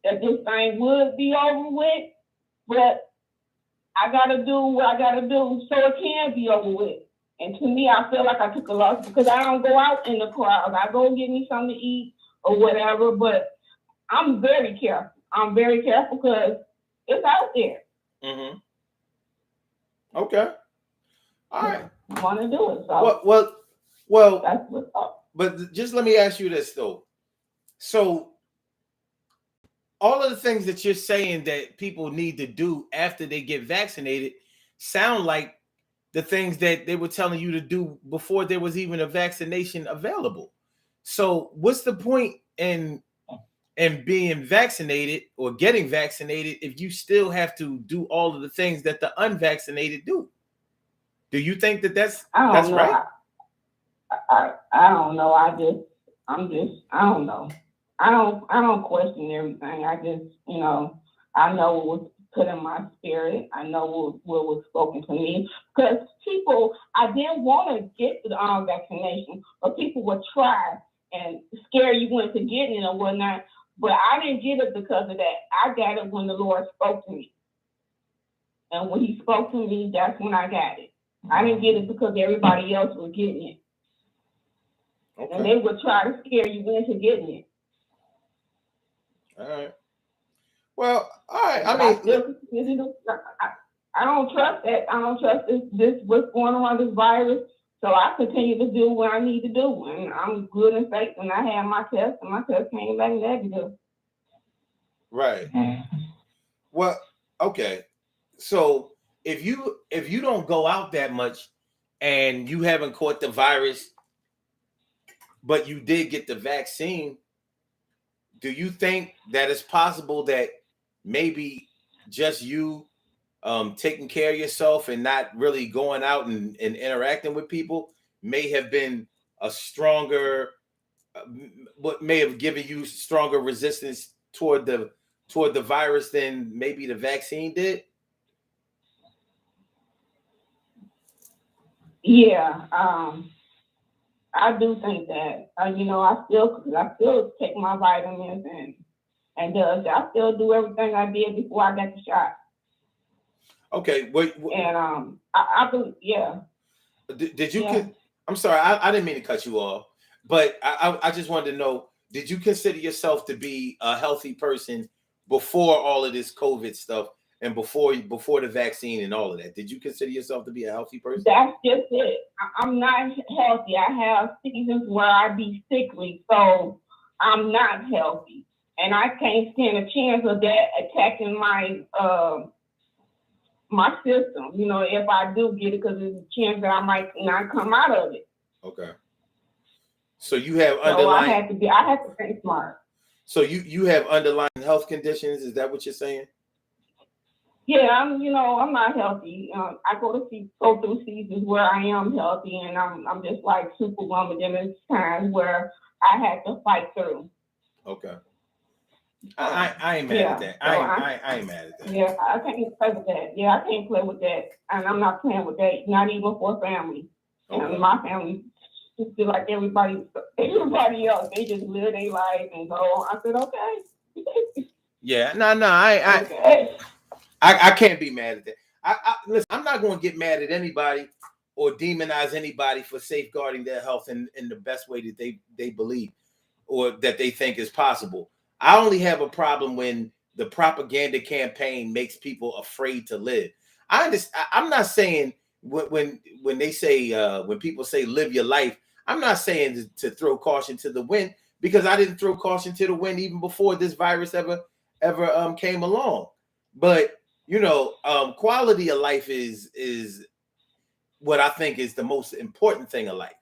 that this thing would be over with, but I got to do what I got to do so it can be over with. And to me, I feel like I took a loss because I don't go out in the crowd. I go get me something to eat or whatever, but I'm very careful. I'm very careful because it's out there. Mm-hmm. Okay. All right. I want to do it. So well. That's what's up. But just let me ask you this though. So all of the things that you're saying that people need to do after they get vaccinated sound like the things that they were telling you to do before there was even a vaccination available. So what's the point in being vaccinated or getting vaccinated if you still have to do all of the things that the unvaccinated do? Do you think that that's right? I don't know. I don't know. I don't question everything. I just, I know what was put in my spirit. I know what was spoken to me. Because people, I didn't want to get the vaccination, but people would try and scare you into getting it or whatnot. But I didn't get it because of that. I got it when the Lord spoke to me. And when he spoke to me, that's when I got it. I didn't get it because everybody else was getting it. Okay. And they would try to scare you into getting it. All right. Well, all right. I don't trust that. I don't trust this what's going on this virus. So I continue to do what I need to do. And I'm good and safe. And I had my test, and my test came back negative. Right. Well, okay. So if you don't go out that much and you haven't caught the virus, but you did get the vaccine, do you think that it's possible that maybe just you taking care of yourself and not really going out and interacting with people may have been a stronger, what may have given you stronger resistance toward the virus than maybe the vaccine did? Yeah, I do think that. I still take my vitamins and I still do everything I did before I got the shot. Okay, wait. And I believe, yeah. Did you? Yeah. I'm sorry, I didn't mean to cut you off, but I just wanted to know: did you consider yourself to be a healthy person before all of this COVID stuff and before the vaccine and all of that? Did you consider yourself to be a healthy person? That's just it. I'm not healthy. I have seasons where I be sickly, so I'm not healthy, and I can't stand a chance of that attacking my my system. If I do get it, because there's a chance that I might not come out of it. Okay. So you have underlying. I have to think smart. So you have underlying health conditions. Is that what you're saying? Yeah, I'm not healthy. I go through seasons where I am healthy, and I'm just like superwoman. Then there's times where I had to fight through. Okay. I ain't mad at that. I ain't mad at that. Yeah, I can't play with that. Yeah, I can't play with that, and I'm not playing with that. Not even for family. Okay. And my family just feel like everybody else. They just live their life and go on. I said, okay. Yeah, no, okay. I can't be mad at that. Listen, I'm not going to get mad at anybody or demonize anybody for safeguarding their health in the best way that they believe or that they think is possible. I only have a problem when the propaganda campaign makes people afraid to live. I'm not saying when they say when people say live your life, I'm not saying to throw caution to the wind, because I didn't throw caution to the wind even before this virus ever came along. But quality of life is what I think is the most important thing of life.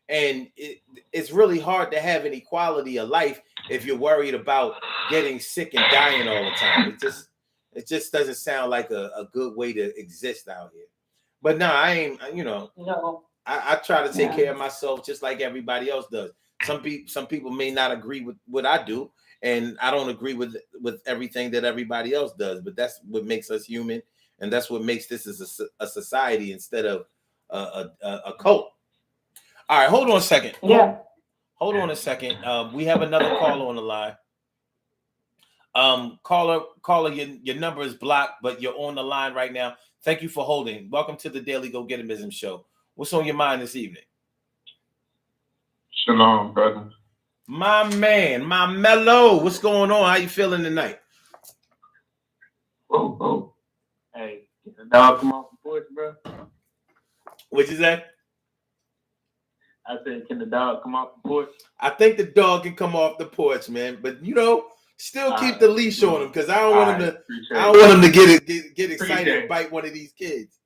And it's really hard to have any quality of life if you're worried about getting sick and dying all the time. It just doesn't sound like a good way to exist out here. But no, I ain't, No. I try to take care of myself just like everybody else does. Some people may not agree with what I do, and I don't agree with everything that everybody else does, but that's what makes us human, and that's what makes this a society instead of a cult. All right, hold on a second. Yeah. Hold on a second. We have another caller on the line. Caller, your number is blocked, but you're on the line right now. Thank you for holding. Welcome to the Daily Go Getimism Show. What's on your mind this evening? Shalom, brother. My man, my mellow. What's going on? How you feeling tonight? Oh. Hey, can the dog come off the porch, bro? What'd you say? I said, can the dog come off the porch? I think the dog can come off the porch, man. But still keep the leash on him, because I don't want him to. I don't want him to get excited and bite one of these kids.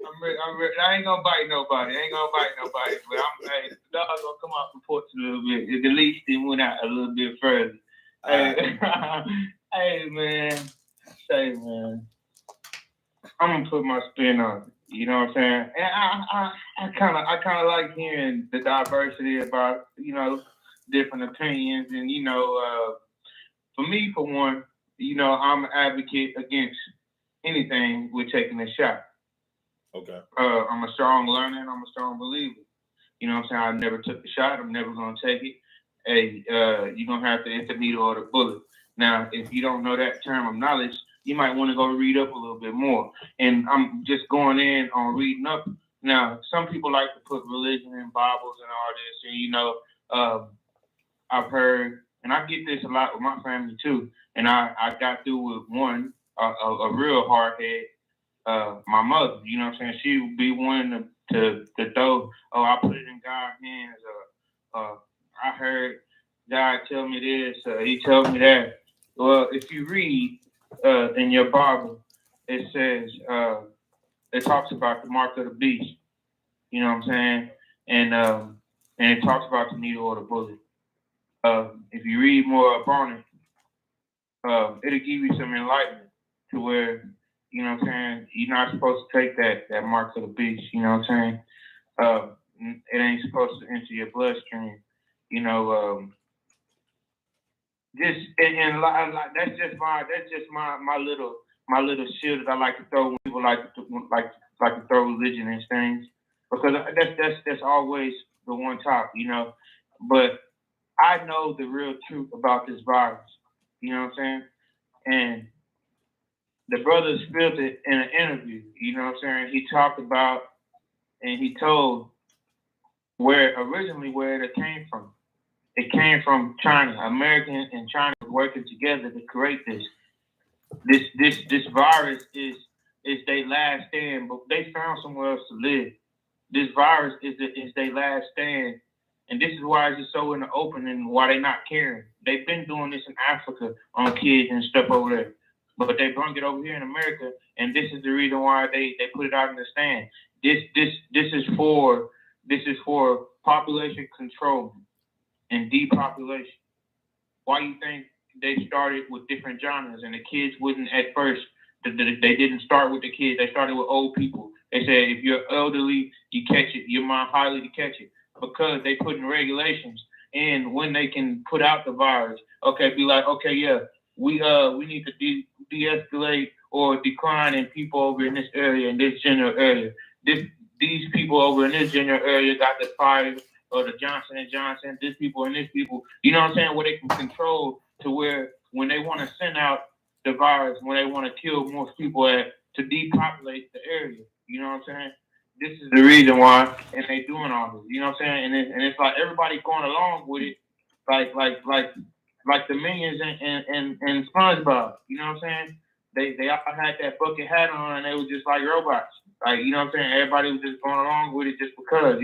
I'm ready. I ain't gonna bite nobody. But hey, the dog gonna come off the porch a little bit. The leash then went out a little bit further. Hey, man. I'm gonna put my spin on it. You know what I'm saying? And I kind of like hearing the diversity about different opinions, and for me, for one, I'm an advocate against anything with taking a shot. Okay. I'm a strong learner and I'm a strong believer. You know what I'm saying? I never took the shot. I'm never gonna take it. Hey, you're gonna have to hit the needle or the bullet. Now, if you don't know that term of knowledge, you might want to go read up a little bit more. And I'm just going in on reading up. Now, some people like to put religion in Bibles and all this, and I've heard, and I get this a lot with my family too. And I got through with one, a real hardhead, my mother. You know what I'm saying? She would be one to throw, oh, I put it in God's hands. I heard God tell me this, he told me that. Well, if you read in your Bible, it says, it talks about the mark of the beast. You know what I'm saying? And it talks about the needle or the bullet. If you read more upon it, it'll give you some enlightenment to where, you know what I'm saying, you're not supposed to take that mark of the beast, you know what I'm saying? It ain't supposed to enter your bloodstream, just and that's just my little shield that I like to throw when people like to throw religion and things, because that's always the one top, but I know the real truth about this virus, you know what I'm saying? And the brother spilled it in an interview, you know what I'm saying? He talked about and he told where it came from. It came from China. America and China were working together to create this. This virus is their last stand, but they found somewhere else to live. This virus is their last stand. And this is why it's just so in the open and why they not caring. They've been doing this in Africa on kids and stuff over there. But they brought it over here in America, and this is the reason why they put it out in the stand. This is for population control and depopulation. Why you think they started with different genres and the kids wouldn't at first? They didn't start with the kids. They started with old people. They said if you're elderly, you catch it. You're more highly to catch it, because they put in regulations and when they can put out the virus. Okay, be like, okay, yeah, we need to de-escalate or decline in people over in this area, in this general area. These people over in this general area got the fire or the Johnson & Johnson, this people and this people, you know what I'm saying, where they can control to where when they want to send out the virus, when they want to kill most people to depopulate the area, you know what I'm saying? This is the reason why, and they doing all this, you know what I'm saying? And it's like everybody going along with it, like the Minions and SpongeBob, you know what I'm saying? They all had that bucket hat on and they were just like robots. Like, you know what I'm saying? Everybody was just going along with it just because,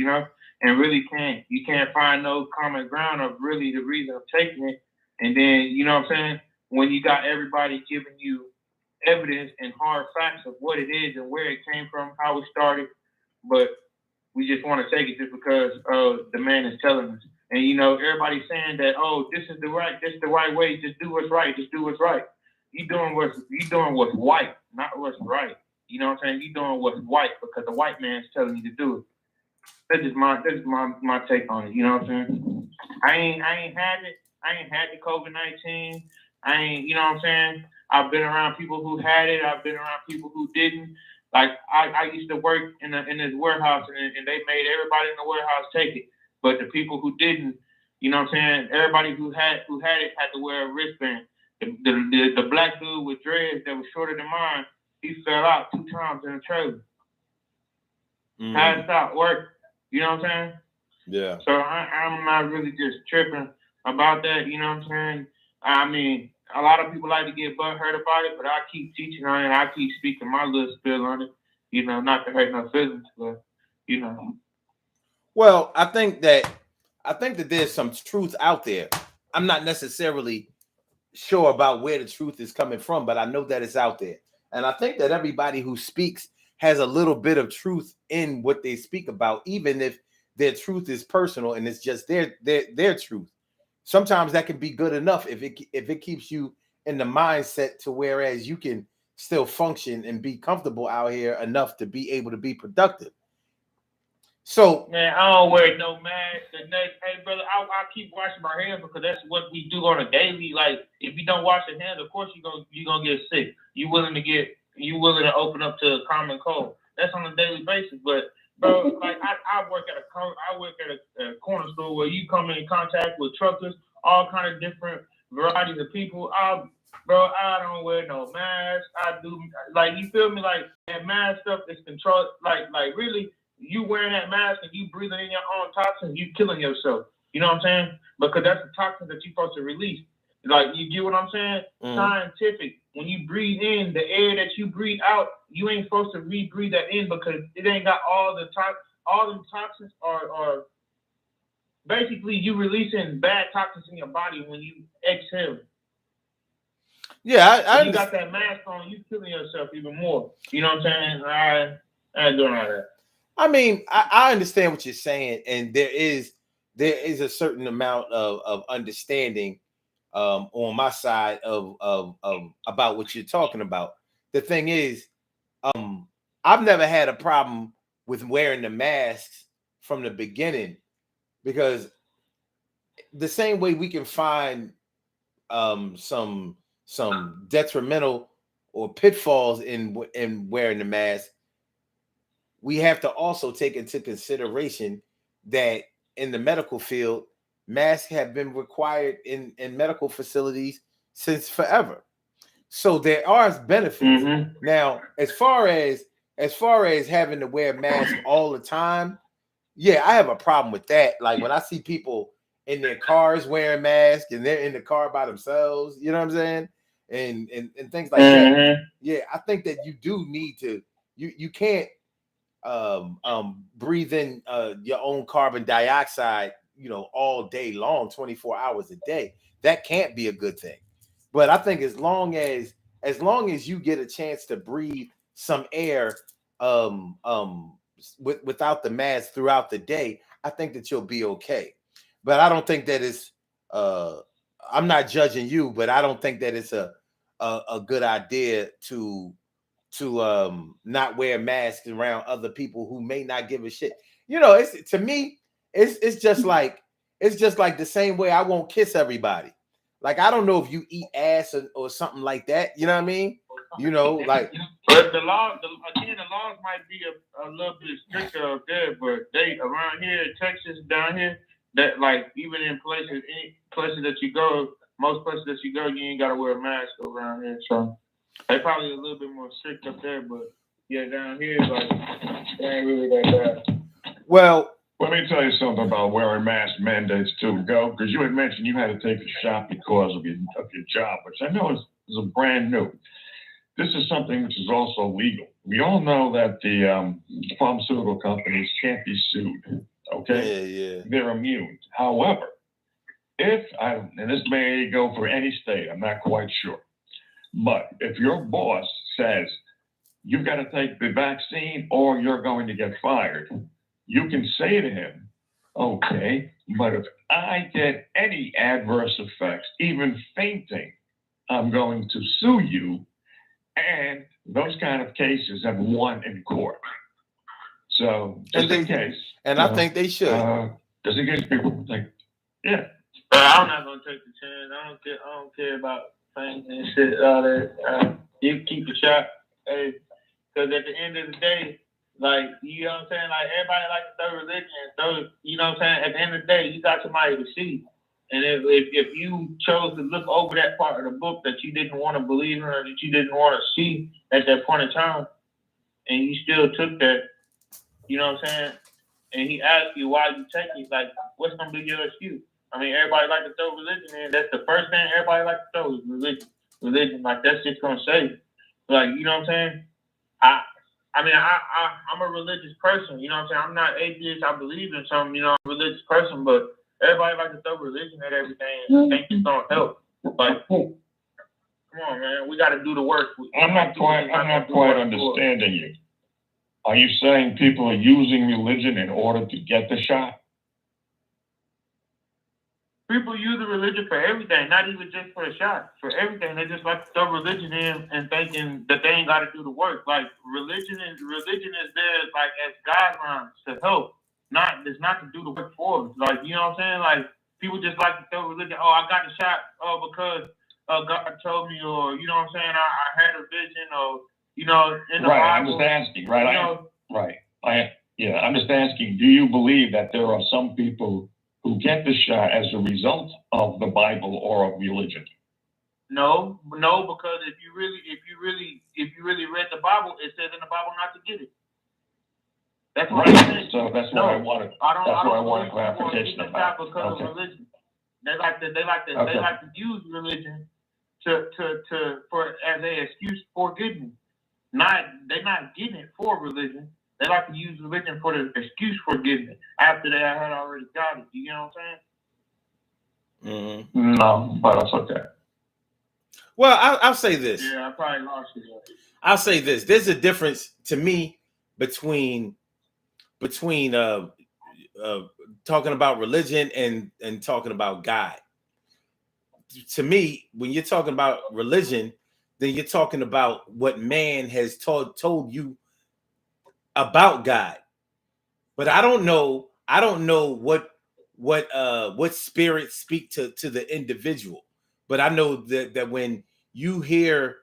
and really you can't find no common ground of really the reason of taking it. And then, you know what I'm saying? When you got everybody giving you evidence and hard facts of what it is and where it came from, how it started, but we just want to take it just because the man is telling us. And everybody's saying that, oh, this is the right way. Just do what's right. Just do what's right. You doing what's white, not what's right. You know what I'm saying? You doing what's white because the white man's telling you to do it. That's just my take on it. You know what I'm saying? I ain't had it. I ain't had the COVID-19. I ain't, you know what I'm saying? I've been around people who had it. I've been around people who didn't. Like I used to work in this warehouse, and they made everybody in the warehouse take it. But the people who didn't, you know what I'm saying? Everybody who had it had to wear a wristband. The black dude with dreads that was shorter than mine, he fell out 2 times in a trailer. Passed out, work. You know what I'm saying? Yeah. So I'm not really just tripping about that. You know what I'm saying? I mean, a lot of people like to get butthurt about it, but I keep teaching on it. I keep speaking my little spill on it. Not to hurt no feelings, but Well, I think that there's some truth out there. I'm not necessarily sure about where the truth is coming from, but I know that it's out there. And I think that everybody who speaks has a little bit of truth in what they speak about, even if their truth is personal and it's just their truth. Sometimes that can be good enough if it keeps you in the mindset to whereas you can still function and be comfortable out here enough to be able to be productive. So Man, I don't wear no mask. Hey, brother, I keep washing my hands because that's what we do on a daily. Like, if you don't wash your hands, of course you're gonna get sick. You willing to open up to a common cold. That's on a daily basis. But bro, like I work at a corner store where you come in contact with truckers, all kind of different varieties of people. Bro, I don't wear no mask. I do, like, you feel me? Like, that mask stuff is controlled. Like really, you wearing that mask and you breathing in your own toxins, you killing yourself. You know what I'm saying? Because that's the toxins that you're supposed to release. Like, you get what I'm saying? Scientific. When you breathe in the air that you breathe out, you ain't supposed to re-breathe that in because it ain't got all the toxins are basically you releasing bad toxins in your body when you exhale. yeah, I you got that mask on, you killing yourself even more. You know what I'm saying? I ain't doing all that. I mean, I understand what you're saying, and there is a certain amount of understanding on my side of about what you're talking about. The thing is, I've never had a problem with wearing the masks from the beginning because the same way we can find some detrimental or pitfalls in wearing the mask, we have to also take into consideration that in the medical field, masks have been required in medical facilities since forever. So there are benefits. Now, as far as having to wear masks all the time, yeah, I have a problem with that. Like when I see people in their cars wearing masks and they're in the car by themselves, you know what I'm saying? And things like that. Yeah, I think that you do need to, you can't breathe in your own carbon dioxide, all day long, 24 hours a day. That can't be a good thing. But I think as long as you get a chance to breathe some air without the mask throughout the day, I think that you'll be okay. But I don't think that it's I'm not judging you, but I don't think that it's a good idea to not wear masks around other people who may not give a shit. It's, to me, it's just like the same way I won't kiss everybody. Like, I don't know if you eat ass or something like that. You know what I mean? Like. But the laws might be a little bit stricter up there, but they around here in Texas, down here, that, like, even in any places that you go, most places that you go, you ain't gotta wear a mask around here. So they probably a little bit more strict up there, but yeah, down here, like, they ain't really that bad. Well, let me tell you something about wearing mask mandates too, because you had mentioned you had to take a shot because of your job, which I know is a brand new. This is something which is also legal. We all know that the pharmaceutical companies can't be sued. Okay, yeah. They're immune. However, and this may go for any state, I'm not quite sure, but if your boss says you've got to take the vaccine or you're going to get fired, you can say to him, okay, but if I get any adverse effects, even fainting, I'm going to sue you. And those kind of cases have won in court. So just in case. And I think they should. Just in case people think, yeah. I'm not gonna take the chance. I don't care about things and shit. All that. You keep the shot, hey, because at the end of the day, like, you know what I'm saying, like, everybody likes to throw religion, you know what I'm saying. At the end of the day, you got somebody to see. And if you chose to look over that part of the book that you didn't want to believe in or that you didn't want to see at that point in time, and you still took that, you know what I'm saying, and he asked you why you take it, like, what's going to be your excuse? I mean, everybody like to throw religion in. That's the first thing everybody like to throw is religion. Religion, like, that's just going to save you. Like, you know what I'm saying? I'm a religious person, you know what I'm saying? I'm not atheist. I believe in something, I'm a religious person, but everybody like to throw religion at everything and think it's gonna help. Like, come on, man, we got to do the work. I'm not quite understanding you. Are you saying people are using religion in order to get the shot? People use the religion for everything, not even just for a shot. For everything, they just like to throw religion in and thinking that they ain't got to do the work. Like, religion is there, like, as guidelines to help. It's not to do the work for us. Like, you know what I'm saying? Like, people just like to throw religion. Oh, I got the shot. Oh, because God told me, or you know what I'm saying? I had a vision, or you know, in the Right. I'm Bible. just asking. Right. You know, I'm just asking. Do you believe that there are some people who get the shot as a result of the Bible or of religion? no, because if you really read the Bible, it says in the Bible not to get it. That's what I'm saying. So that's what I wanted. That's what I wanted clarification about. Because of religion. They like to use religion as an excuse for getting it. They're not getting it for religion. They like to use religion for the excuse for getting it after they had already got it. You know what I'm saying? Mm-hmm. No, but that's okay. Well, I'll say this. Yeah, I probably lost you. I'll say this. There's a difference to me between talking about religion and talking about God. To me, when you're talking about religion, then you're talking about what man has told you about God. But I don't know what spirits speak to the individual. But I know that when you hear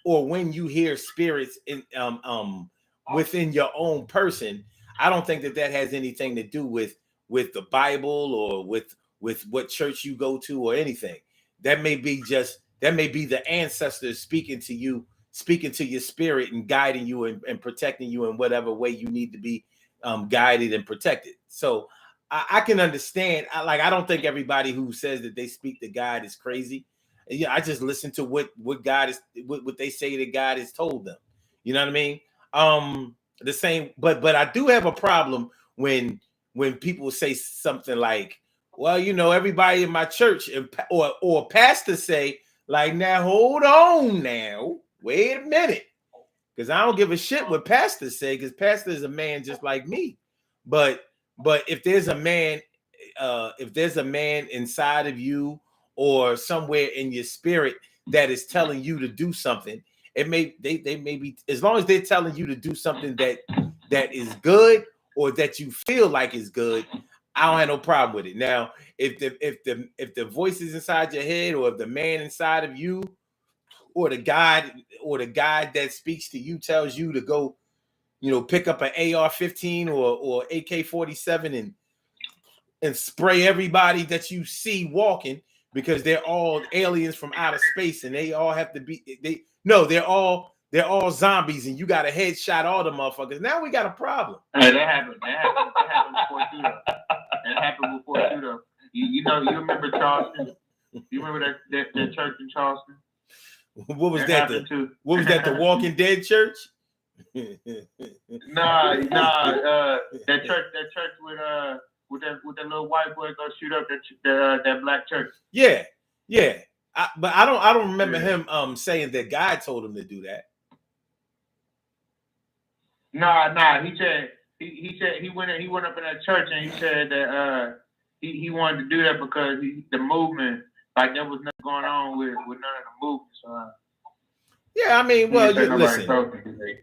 when you hear spirits in within your own person, I don't think that has anything to do with the Bible or with what church you go to or anything. That may be the ancestors speaking to your spirit and guiding you and protecting you in whatever way you need to be guided and protected. So I can understand. I don't think everybody who says that they speak to God is crazy. Yeah, I just listen to what God is, what they say that God has told them. You know what I mean? The same, but I do have a problem when people say something like, well, you know, everybody in my church or pastor say, like, now hold on now, wait a minute, because I don't give a shit what pastors say, because pastor is a man just like me. But if there's a man inside of you or somewhere in your spirit that is telling you to do something, they may be, as long as they're telling you to do something that is good or that you feel like is good, I don't have no problem with it. Now, if the voices inside your head, or if the man inside of you, or the guy that speaks to you tells you to go, you know, pick up an AR-15 or AK-47 and spray everybody that you see walking, because they're all aliens from outer space and they all have to be they're all zombies and you got to headshot all the motherfuckers. Now we got a problem. Hey, that happened before too, though. That happened before too, though. You remember Charleston? You remember that church in Charleston? What was that? What was that? The Walking Dead church? Nah. That church with that little white boy go shoot up that black church. Yeah. But I don't remember him saying that God told him to do that. Nah. He said he went up in that church and he said that he wanted to do that because the movement, like, there was nothing going on with none of the movements. Yeah, I mean, well,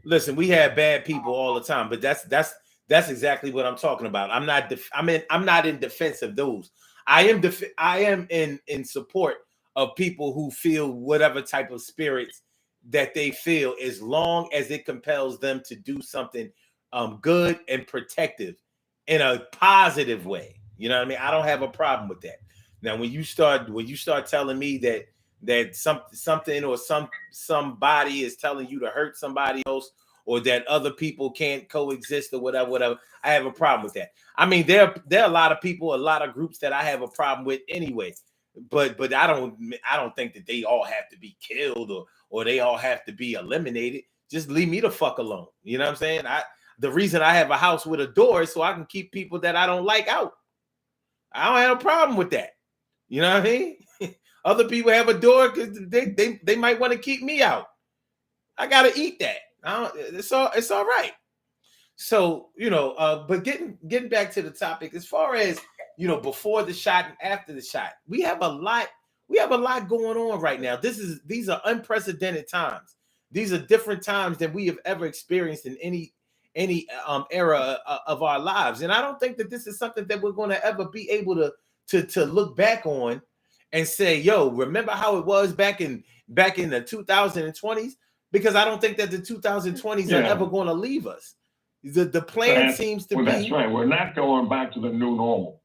listen, we have bad people all the time, but that's exactly what I'm talking about. I'm not in defense of those. I am in support of people who feel whatever type of spirits that they feel, as long as it compels them to do something good and protective in a positive way. You know what I mean? I don't have a problem with that. Now, when you start telling me that something or somebody is telling you to hurt somebody else, or that other people can't coexist or whatever, I have a problem with that. I mean, there are a lot of people, a lot of groups that I have a problem with anyway. But I don't think that they all have to be killed or they all have to be eliminated. Just leave me the fuck alone. You know what I'm saying? The reason I have a house with a door is so I can keep people that I don't like out. I don't have a problem with that. You know what I mean? Other people have a door because they might want to keep me out. I gotta eat that. It's all right. So, you know, but getting back to the topic, as far as, you know, before the shot and after the shot, we have a lot going on right now. These are unprecedented times. These are different times than we have ever experienced in era of our lives. And I don't think that this is something that we're going to ever be able to look back on and say, yo, remember how it was back in the 2020s? Because I don't think that the 2020s are ever going to leave us. The plan seems to be. That's right. We're not going back to the new normal.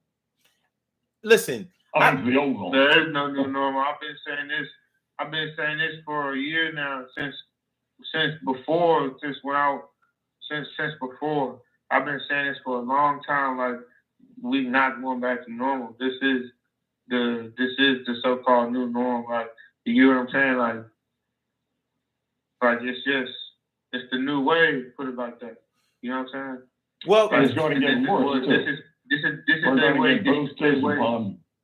Listen, I mean, the old normal. There is no new normal. I've been saying this for a year now. Since before. I've been saying this for a long time. Like, we not going back to normal. This is the so-called new norm. Like, you know what I'm saying? Like it's the new way. Put it like that. You know what I'm saying? Well, it's going to get worse. This is their way.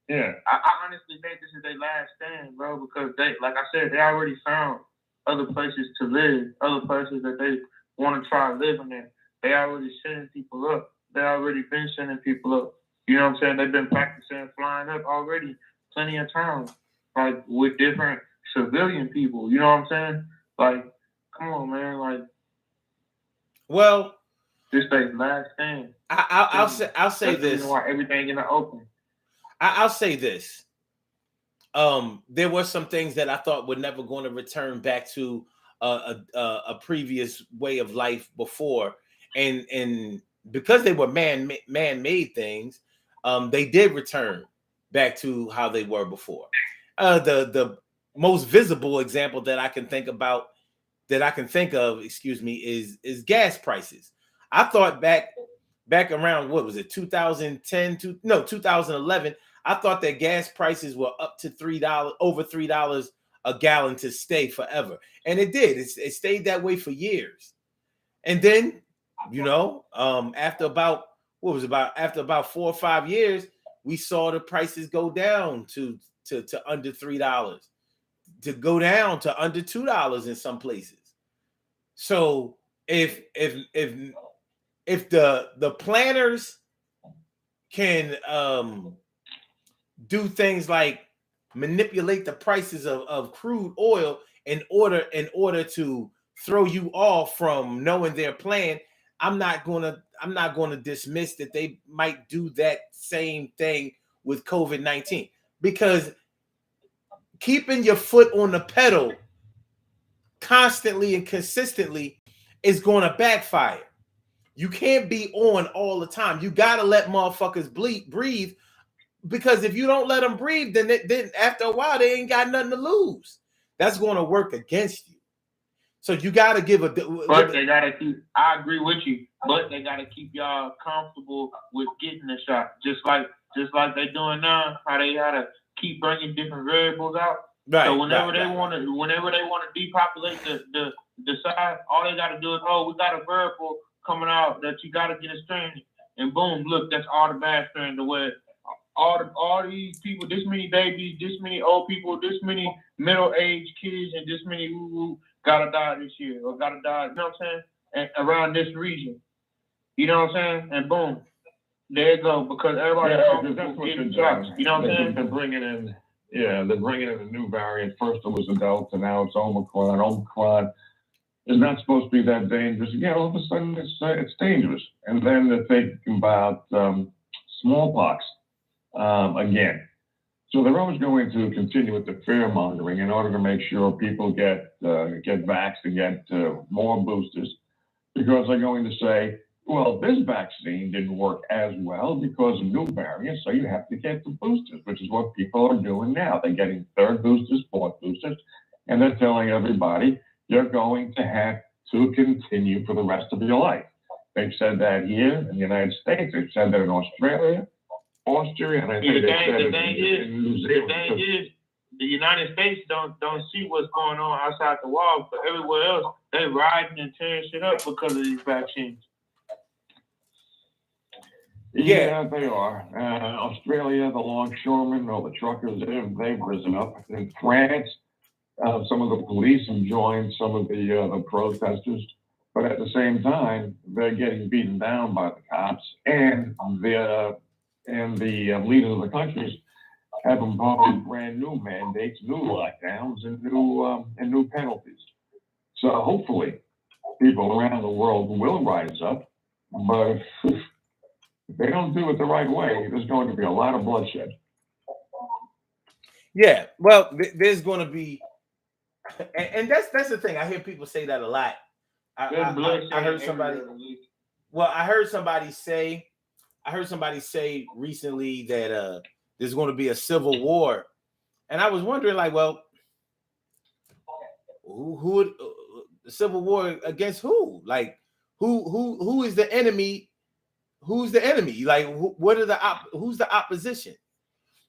Yeah. I honestly think this is their last stand, bro, because they, like I said, they already found other places to live, other places that they want to try living in. They already sending people up. They already been sending people up. You know what I'm saying? They've been practicing flying up already plenty of times, like with different civilian people. You know what I'm saying? Like, come on, man. Like, well, this their last stand. I'll say this. Why everything in the open. I'll say this. There were some things that I thought were never going to return back to a previous way of life before, and because they were man-made things, they did return back to how they were before. The most visible example that I can think of, is gas prices. I thought back around, what was it, 2011. I thought that gas prices were up to over $3 a gallon to stay forever. And it did. It stayed that way for years. And then, after about 4 or 5 years, we saw the prices go down to under $3, to go down to under $2 in some places. So if the planners can do things like manipulate the prices of crude oil in order to throw you off from knowing their plan, I'm not gonna dismiss that they might do that same thing with COVID-19, because keeping your foot on the pedal constantly and consistently is going to backfire. You can't be on all the time. You got to let motherfuckers breathe, because if you don't let them breathe, then after a while, they ain't got nothing to lose. That's going to work against you. So you got to give But they got to keep, I agree with you, but they got to keep y'all comfortable with getting the shot. Just like they doing now, how they got to keep bringing different variables out. Right. So whenever they want to depopulate the side, all they got to do is, we got a variable coming out that you got to get a strain, and boom, look, that's all the bad strain. The way all these people, this many babies, this many old people, this many middle-aged kids, and this many who gotta die this year or gotta die, you know what I'm saying? And around this region, you know what I'm saying? And boom, there you go, because everybody that's what getting shots. You know what I'm saying? They're bringing in a new variant. First it was Delta, now it's Omicron. Omicron is not supposed to be that dangerous. Again, all of a sudden it's dangerous. And then they're thinking about smallpox again. So they're always going to continue with the fear mongering in order to make sure people get vaxxed and get more boosters, because they're going to say, well, this vaccine didn't work as well because of new variants, so you have to get the boosters, which is what people are doing now. They're getting third boosters, fourth boosters, and they're telling everybody you're going to have to continue for the rest of your life. They've said that here in the United States. They've said that in Australia, Austria, and I think they said it in New Zealand. The thing is, the United States don't see what's going on outside the walls, but everywhere else, they riding and tearing shit up because of these vaccines. Yeah, they are. Australia, the longshoremen, or the truckers, they've risen up. In France, some of the police have joined some of the protesters, but at the same time, they're getting beaten down by the cops, and the leaders of the countries have imposed brand new mandates, new lockdowns, and new penalties. So hopefully, people around the world will rise up, but if they don't do it the right way, there's going to be a lot of bloodshed. Yeah, well, there's going to be, and that's the thing. I hear people say that a lot. I heard somebody. Well, I heard somebody say recently that there's going to be a civil war, and I was wondering, like, well, who would the civil war against who? Like, who is the enemy? Who's the enemy? Like, what are who's the opposition?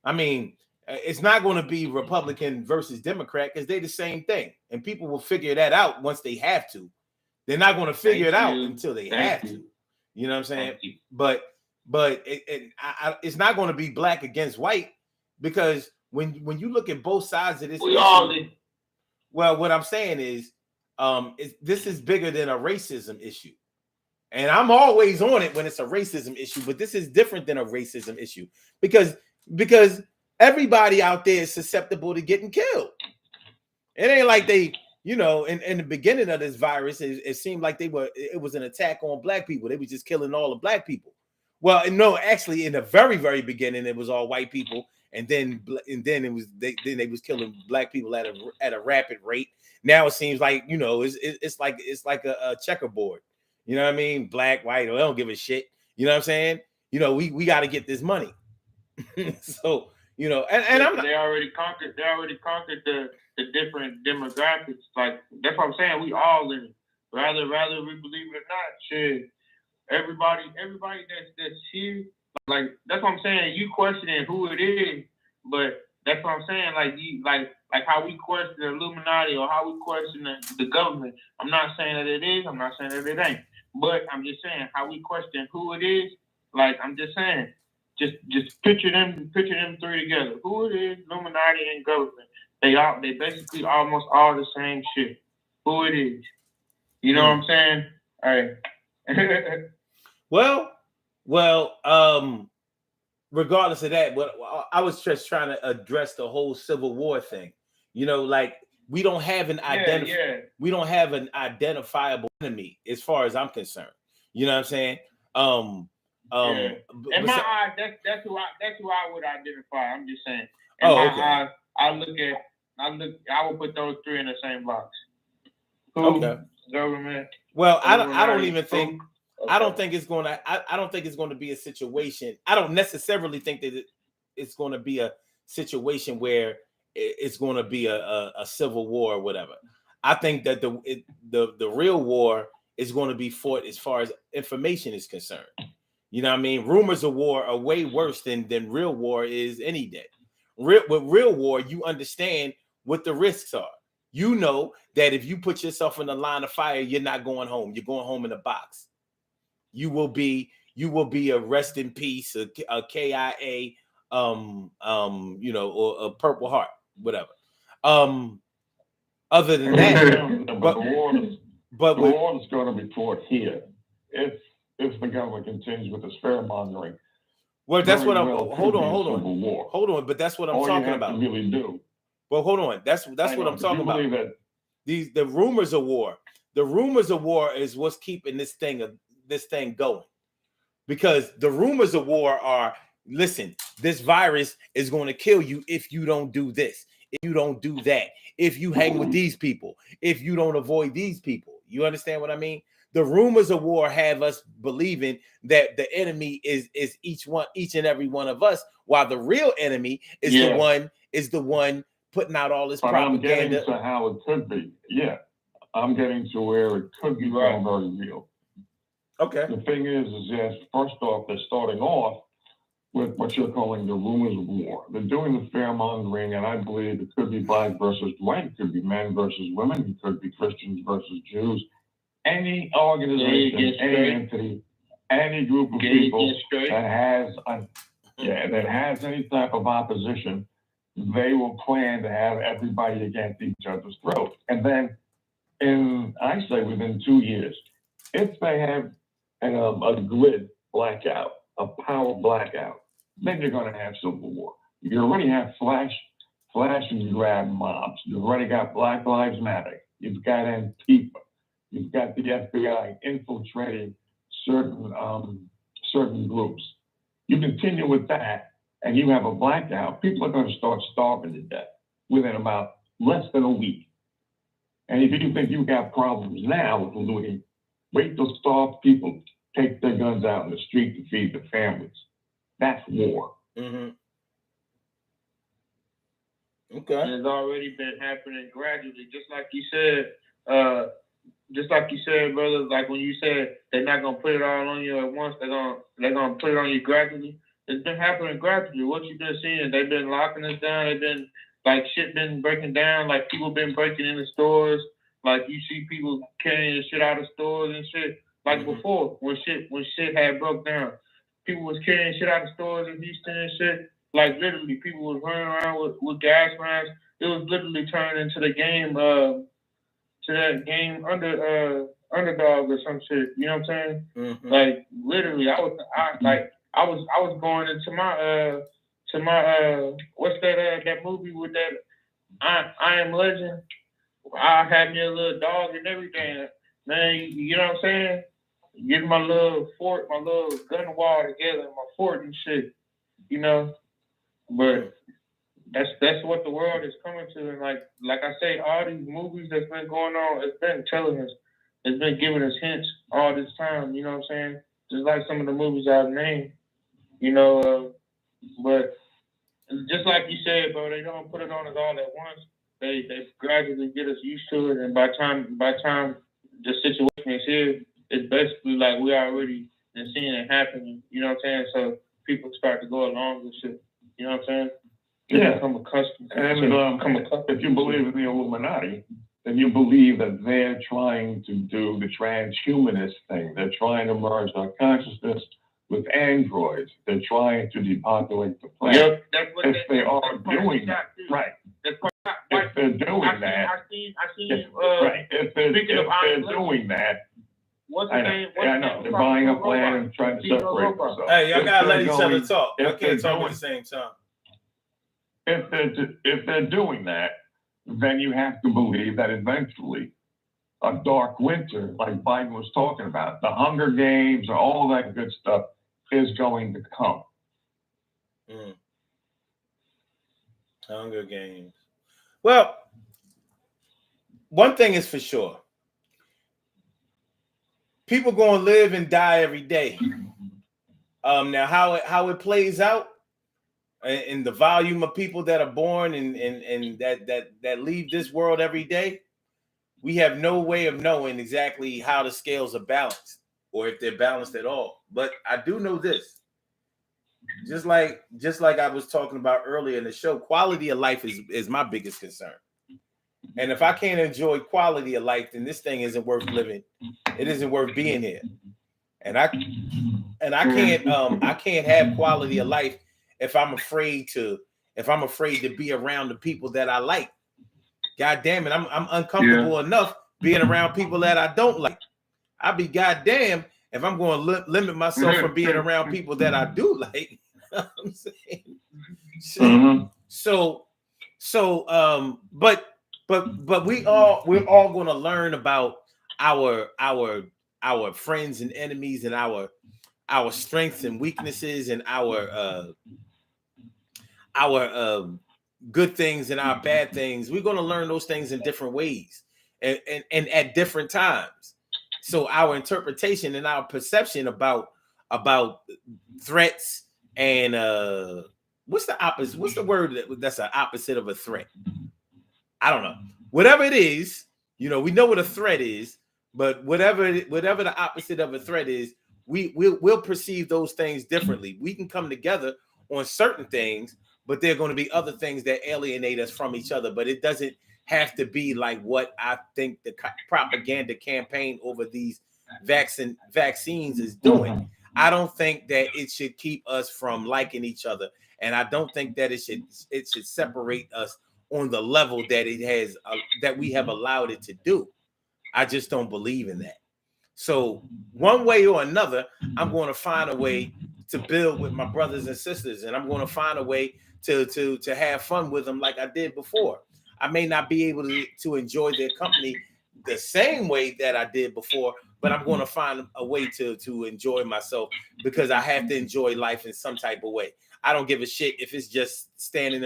I mean, it's not going to be Republican versus Democrat because they're the same thing, and people will figure that out once they have to. They're not going to figure it out until they have to. You know what I'm saying? But it's not going to be black against white because when you look at both sides of this, well, what I'm saying is, this is bigger than a racism issue, and I'm always on it when it's a racism issue. But this is different than a racism issue because everybody out there is susceptible to getting killed. It ain't like they. You know, in the beginning of this virus, it seemed like it was an attack on black people. They were just killing all the black people. Well, no, actually, in the very, very beginning, it was all white people, and then they was killing black people at a rapid rate. Now it seems like, you know, it's like a checkerboard. You know what I mean? Black, white, they don't give a shit. You know what I'm saying? You know, we got to get this money. So, you know, and they already conquered the different demographics. Like, that's what I'm saying. We all in it. Rather we believe it or not, shit. Everybody that's here, like, that's what I'm saying. You questioning who it is, but that's what I'm saying. Like, like how we question the Illuminati or how we question the government. I'm not saying that it is. I'm not saying that it ain't. But I'm just saying how we question who it is. Like, I'm just saying, just picture them three together. Who it is, Illuminati and government. They basically almost all the same shit. Who it is. You know what I'm saying? All right. Well, regardless of that, but I was just trying to address the whole Civil War thing. You know, like, we don't have an identifiable enemy as far as I'm concerned. You know what I'm saying? In my eyes, that's who I would identify. I'm just saying. In my eyes, I would put those three in the same box. Government. Well, I don't even think. Okay. I don't think it's going to be a situation. I don't necessarily think that it's going to be a situation where it's going to be a civil war or whatever. I think that the real war is going to be fought as far as information is concerned. You know what I mean? Rumors of war are way worse than real war is any day. With real war, you understand what the risks are. You know that if you put yourself in the line of fire, you're not going home. You're going home in a box. You will be a rest in peace, a KIA, you know, or a Purple Heart, whatever. Other than that, but the war is going to be fought here if the government continues with this fear-mongering. Well, that's what I'm. Hold on. But that's what I'm talking about. Really do. Well, hold on. That's what I'm talking about. The rumors of war. The rumors of war is what's keeping this thing going, because the rumors of war are, listen, this virus is going to kill you if you don't do this, if you don't do that, if you hang with these people, if you don't avoid these people. You understand what I mean? The rumors of war have us believing that the enemy is each and every one of us, while the real enemy is the one putting out all this propaganda. I'm getting to how it could be. Yeah, I'm getting to where it could be very real. Okay. The thing is yes, first off, they're starting off with what you're calling the rumors of war. They're doing the fear-mongering, and I believe it could be black versus white, it could be men versus women, it could be Christians versus Jews. Any organization, any entity, any group of people that has any type of opposition, they will plan to have everybody against each other's throat. And then, within 2 years, if they have a grid blackout, a power blackout, then you're going to have civil war. You already have flash and grab mobs. You've already got Black Lives Matter. You've got Antifa. you've got the FBI infiltrating certain groups. You continue with that, and you have a blackout. People are going to start starving to death within about less than a week. And if you think you've got problems now with looting, wait till starved people take their guns out in the street to feed their families. That's war. Mm-hmm. Okay. It's already been happening gradually, just like you said. Brother. Like when you said they're not gonna put it all on you at once, they're gonna put it on you gradually. It's been happening gradually. What you've been seeing, they've been locking us down. They've been like shit been breaking down. Like people been breaking into stores. Like you see people carrying shit out of stores and shit. Like before, when shit had broke down, people was carrying shit out of stores in Houston and shit. Like literally, people was running around with gas lines. It was literally turned into the game, to that game underdog or some shit. You know what I'm saying? Mm-hmm. Like literally, I was going into my what's that movie with that I Am Legend. I had me a little dog and everything, man. You know what I'm saying? Getting my little fort, my little gun wall together, my fort and shit. You know, but that's what the world is coming to, and like I say, all these movies that's been going on, it's been telling us, it's been giving us hints all this time. You know what I'm saying? Just like some of the movies I've named. You know, but just like you said, bro, they don't put it on us all at once. They gradually get us used to it, and by time the situation is here, it's basically like we already been seeing it happening. You know what I'm saying? So people start to go along with shit. You know what I'm saying? Yeah. Become accustomed. If you believe in the Illuminati, then you believe that they're trying to do the transhumanist thing. They're trying to merge our consciousness with androids. They're trying to depopulate the planet. Yep, that's what if they are doing that, right? If they're doing that, right? If they're doing that, what's the name? I know they're buying up land and trying to separate themselves. Hey, y'all gotta let each other talk. I can't talk at the same time. If they're doing that, then you have to believe that eventually a dark winter, like Biden was talking about, the Hunger Games or all that good stuff is going to come. Hunger Games. Well, one thing is for sure. People gonna live and die every day. Now how it plays out, and the volume of people that are born and that leave this world every day, we have no way of knowing exactly how the scales are balanced or if they're balanced at all. But I do know this. Just like I was talking about earlier in the show, quality of life is my biggest concern. And if I can't enjoy quality of life, then this thing isn't worth living. It isn't worth being here. And I can't have quality of life if I'm afraid to be around the people that I like. God damn it, I'm uncomfortable enough being around people that I don't like. I'd be goddamn if I'm going to limit myself from being around people that I do like. You know what I'm saying? But we're all going to learn about our friends and enemies and our strengths and weaknesses and our good things and our bad things. We're going to learn those things in different ways and at different times. So our interpretation and our perception about threats and what's the opposite? What's the word that's an opposite of a threat? I don't know. Whatever it is, we know what a threat is, but whatever the opposite of a threat is, we'll perceive those things differently. We can come together on certain things, but there are going to be other things that alienate us from each other. But it doesn't have to be like what I think the propaganda campaign over these vaccines is doing. I don't think that it should keep us from liking each other, and I don't think that it should separate us on the level that it has that we have allowed it to do. I just don't believe in that. So one way or another, I'm going to find a way to build with my brothers and sisters, and I'm going to find a way to have fun with them like I did before. I may not be able to enjoy their company the same way that I did before, but I'm going to find a way to enjoy myself because I have to enjoy life in some type of way. I don't give a shit if it's just sitting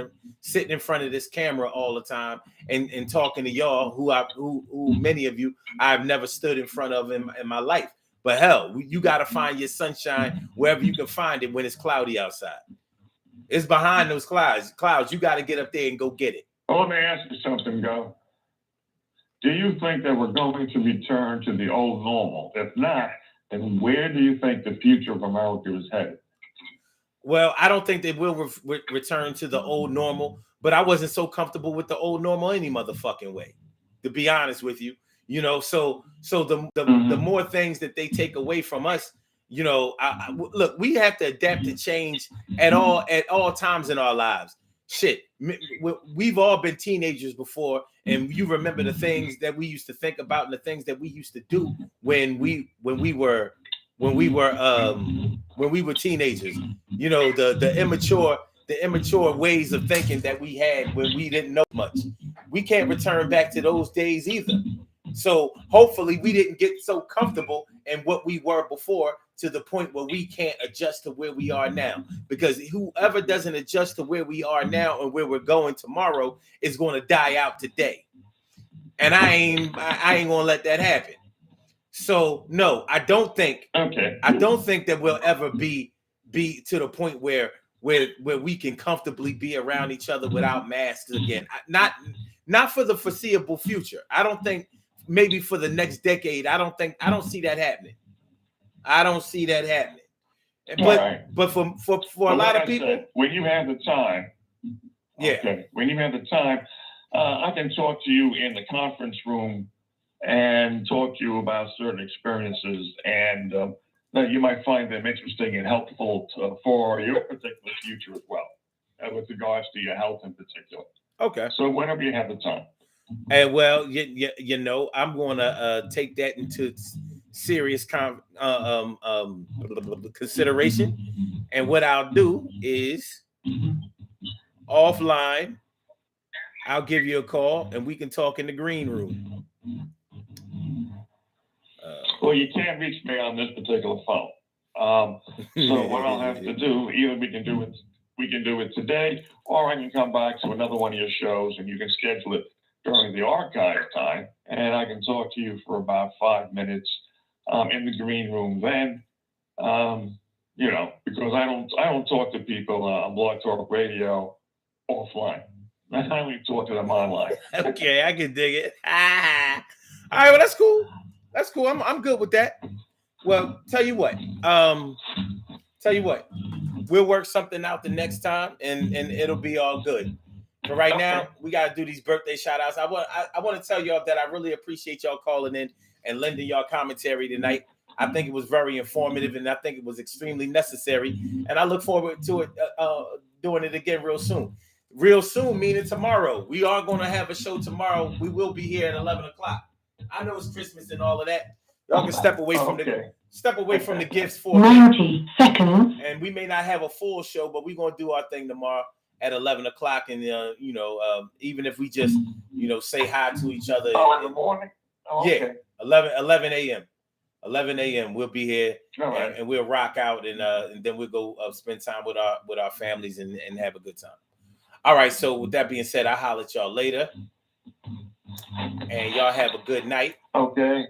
in front of this camera all the time and talking to y'all who many of you I've never stood in front of in my life. But hell, you got to find your sunshine wherever you can find it when it's cloudy outside. It's behind those clouds. You got to get up there and go get it. Well, let me ask you something, Go. Do you think that we're going to return to the old normal? If not, then where do you think the future of America is headed? Well, I don't think they will return to the old normal, but I wasn't so comfortable with the old normal any motherfucking way, to be honest with you. You know, so the more things that they take away from us, you know, look, we have to adapt to change at all times in our lives. Shit, we've all been teenagers before, and you remember the things that we used to think about and the things that we used to do when we were teenagers. You know, the immature ways of thinking that we had when we didn't know much. We can't return back to those days either. So hopefully we didn't get so comfortable in what we were before to the point where we can't adjust to where we are now. Because whoever doesn't adjust to where we are now and where we're going tomorrow is going to die out today. And I ain't gonna let that happen. So no, I don't think that we'll ever be to the point where we can comfortably be around each other without masks again. Not for the foreseeable future. I don't think. Maybe for the next decade, I don't see that happening. I don't see that happening. But for a lot of people, when you have the time, when you have the time, I can talk to you in the conference room and talk to you about certain experiences, and that you might find them interesting and helpful for your particular future as well, with regards to your health in particular. Okay. So whenever you have the time. And well, you know, I'm going to take that into serious consideration. And what I'll do is offline, I'll give you a call and we can talk in the green room. Well, you can't reach me on this particular phone. So what I'll have to do, either we can do it today, or I can come back to another one of your shows and you can schedule it during the archive time, and I can talk to you for about 5 minutes in the green room then, you know, because I don't talk to people on Blog Talk Radio offline. I only talk to them online. Okay, I can dig it. All right, well, that's cool. That's cool. I'm good with that. Well, tell you what. We'll work something out the next time, and it'll be all good. But right now, we got to do these birthday shout outs. I want to tell y'all that I really appreciate y'all calling in and lending y'all commentary tonight. I think it was very informative, and I think it was extremely necessary. And I look forward to it, doing it again real soon. Real soon, meaning tomorrow. We are going to have a show tomorrow. We will be here at 11 o'clock. I know it's Christmas and all of that. Y'all can step away from the gifts for 90 seconds. And we may not have a full show, but we're going to do our thing tomorrow at 11 o'clock. And, you know, even if we just, you know, say hi to each other. In the morning? Oh, okay. Yeah, 11 a.m. 11 a.m. We'll be here, right. and we'll rock out, and then we'll go spend time with our families and have a good time. All right, so with that being said, I'll holler at y'all later. And y'all have a good night. Okay.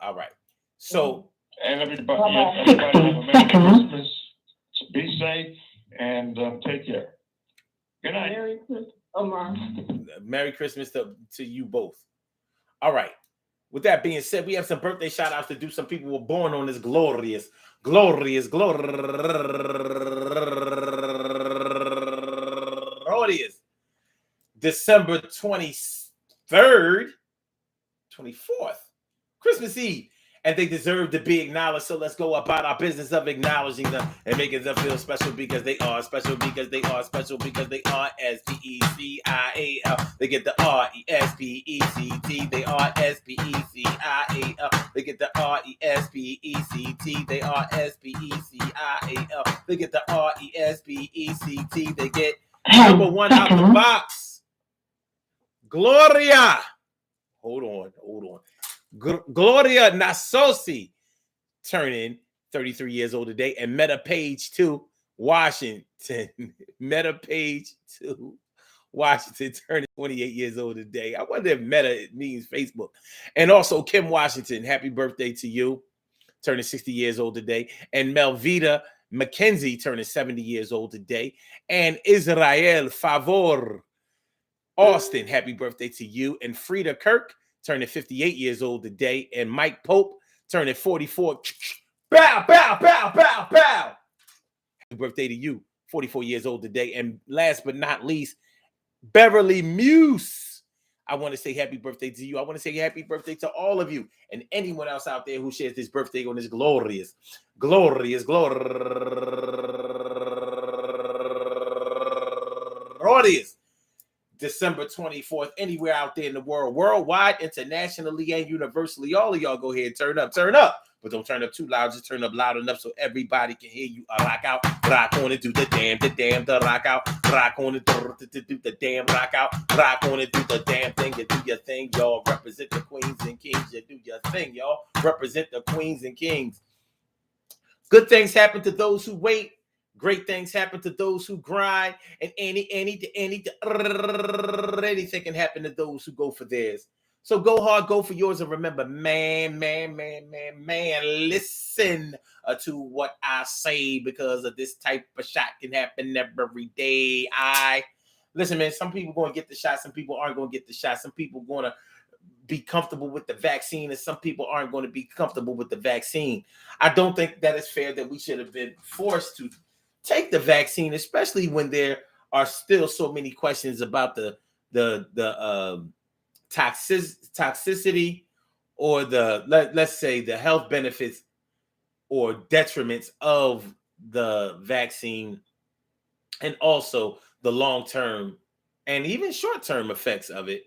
All right. So, and everybody have a Merry Christmas. Be safe and take care. Good night. Merry Christmas, Omar. Merry Christmas to you both. All right. With that being said, we have some birthday shout outs to do. Some people were born on this glorious December 23rd, 24th, Christmas Eve. And they deserve to be acknowledged. So let's go about our business of acknowledging them and making them feel special because they are special, because they are special, because they are S-P-E-C-I-A-L. They get the R-E-S-P-E-C-T. They are S-P-E-C-I-A-L. They get the R-E-S-P-E-C-T. They are S-P-E-C-I-A-L. They get the R-E-S-P-E-C-T. They get number one out the box. Gloria Hold on. Gloria Nasosi turning 33 years old today, and Meta Page 2 Washington. Meta Page 2 Washington turning 28 years old today. I wonder if Meta means Facebook. And also Kim Washington, happy birthday to you, turning 60 years old today. And Melvita McKenzie turning 70 years old today. And Israel Favor Austin, happy birthday to you. And Frida Kirk turning 58 years old today. And Mike Pope turning 44. Bow, bow, bow, bow, bow. Happy birthday to you, 44 years old today. And last but not least, Beverly Muse. I want to say happy birthday to you. I want to say happy birthday to all of you and anyone else out there who shares this birthday on this glorious December 24th, anywhere out there in the world, worldwide, internationally, and universally. All of y'all go ahead and turn up. But don't turn up too loud. Just turn up loud enough so everybody can hear you. Rock out, rock on it, do the damn, the rock out, rock on it, do the damn, rock out, rock on it, do the damn thing. You do your thing, y'all. Represent the queens and kings. You do your thing, y'all. Represent the queens and kings. Good things happen to those who wait. Great things happen to those who grind. And anything can happen to those who go for theirs. So go hard, go for yours, and remember, man, listen to what I say, because of this type of shot can happen every day. Listen, man, some people going to get the shot, some people aren't going to get the shot, some people going to be comfortable with the vaccine, and some people aren't going to be comfortable with the vaccine. I don't think that it's fair that we should have been forced to take the vaccine, especially when there are still so many questions about the toxicity or let's say the health benefits or detriments of the vaccine, and also the long-term and even short-term effects of it.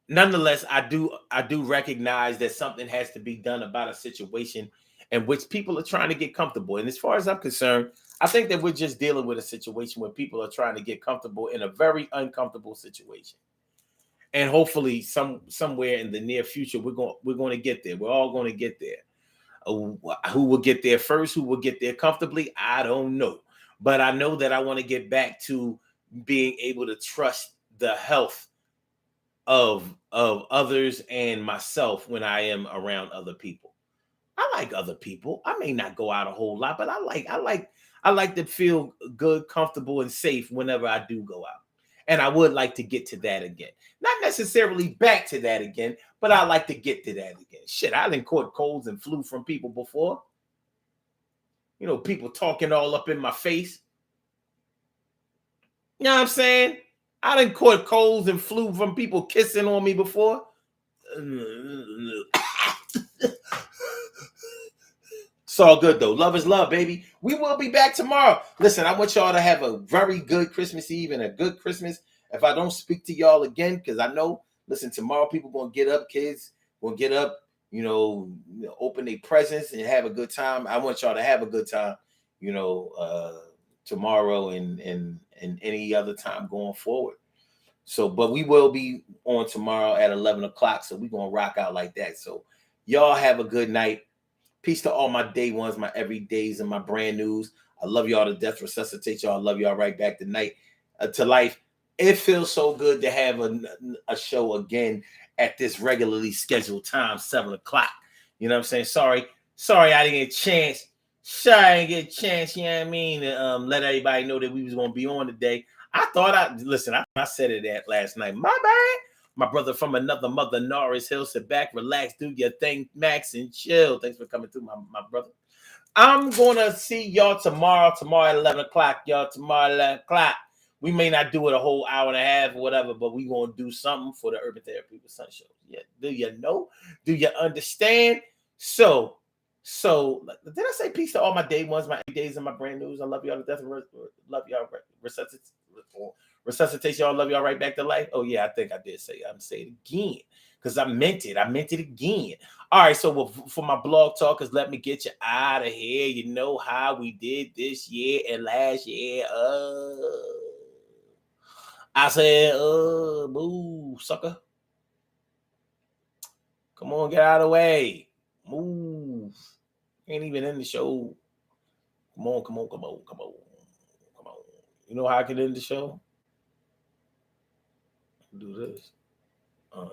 Nonetheless, I do recognize that something has to be done about a situation in which people are trying to get comfortable. And as far as I'm concerned, I think that we're just dealing with a situation where people are trying to get comfortable in a very uncomfortable situation. And hopefully somewhere in the near future, we're going to get there. We're all going to get there. Who will get there first? Who will get there comfortably? I don't know. But I know that I want to get back to being able to trust the health of others and myself when I am around other people. I like other people. I may not go out a whole lot, but I like to feel good, comfortable, and safe whenever I do go out. And I would like to get to that again. Not necessarily back to that again, but I like to get to that again. Shit, I done caught colds and flu from people before. You know, people talking all up in my face. You know what I'm saying? I done caught colds and flu from people kissing on me before. It's all good, though. Love is love, baby. We will be back tomorrow. Listen, I want y'all to have a very good Christmas Eve and a good Christmas. If I don't speak to y'all again, because I know, listen, tomorrow people going to get up, kids going to get up, open their presents and have a good time. I want y'all to have a good time, tomorrow and any other time going forward. So, but we will be on tomorrow at 11 o'clock. So we're going to rock out like that. So y'all have a good night. Peace to all my day ones, my everydays, and my brand news. I love y'all to death. Resuscitate y'all. I love y'all right back tonight to life. It feels so good to have a show again at this regularly scheduled time, 7 o'clock. You know what I'm saying? Sorry, I didn't get a chance. You know what I mean? To let everybody know that we was going to be on today. I said it last night. My bad. My brother from another mother, Norris Hill, sit back, relax, do your thing, Max, and chill. Thanks for coming through, my brother. I'm going to see y'all tomorrow at 11 o'clock. Tomorrow at 11 o'clock. We may not do it a whole hour and a half or whatever, but we going to do something for the Urban Therapy with Sun Show. Yeah. Do you know? Do you understand? So, did I say peace to all my day ones, my days, and my brand news? I love y'all to death. Love y'all. Resuscitate y'all. Love y'all right back to life. Oh yeah, I think I did say it. I'm saying it again because I meant it. I meant it again. All right, so for my blog talkers, let me get you out of here. You know how we did this year and last year. I said, boo, sucker. Come on, get out of the way. Move. Ain't even in the show. Come on. You know how I can end the show? Do this. All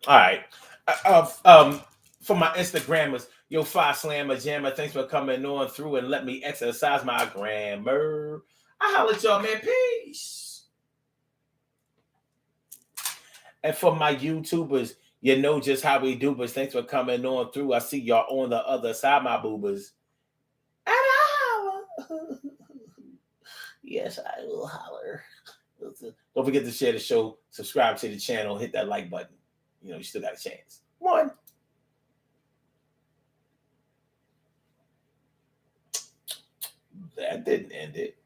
right. For my Instagrammers, yo, Five Slammer Jammer, thanks for coming on through and let me exercise my grammar. I holla at y'all, man. Peace. And for my YouTubers, you know just how we do, but thanks for coming on through. I see y'all on the other side, my boobers. And I holler. Yes, I will holler. Don't forget to share the show, subscribe to the channel, hit that like button. You know, you still got a chance. One. That didn't end it.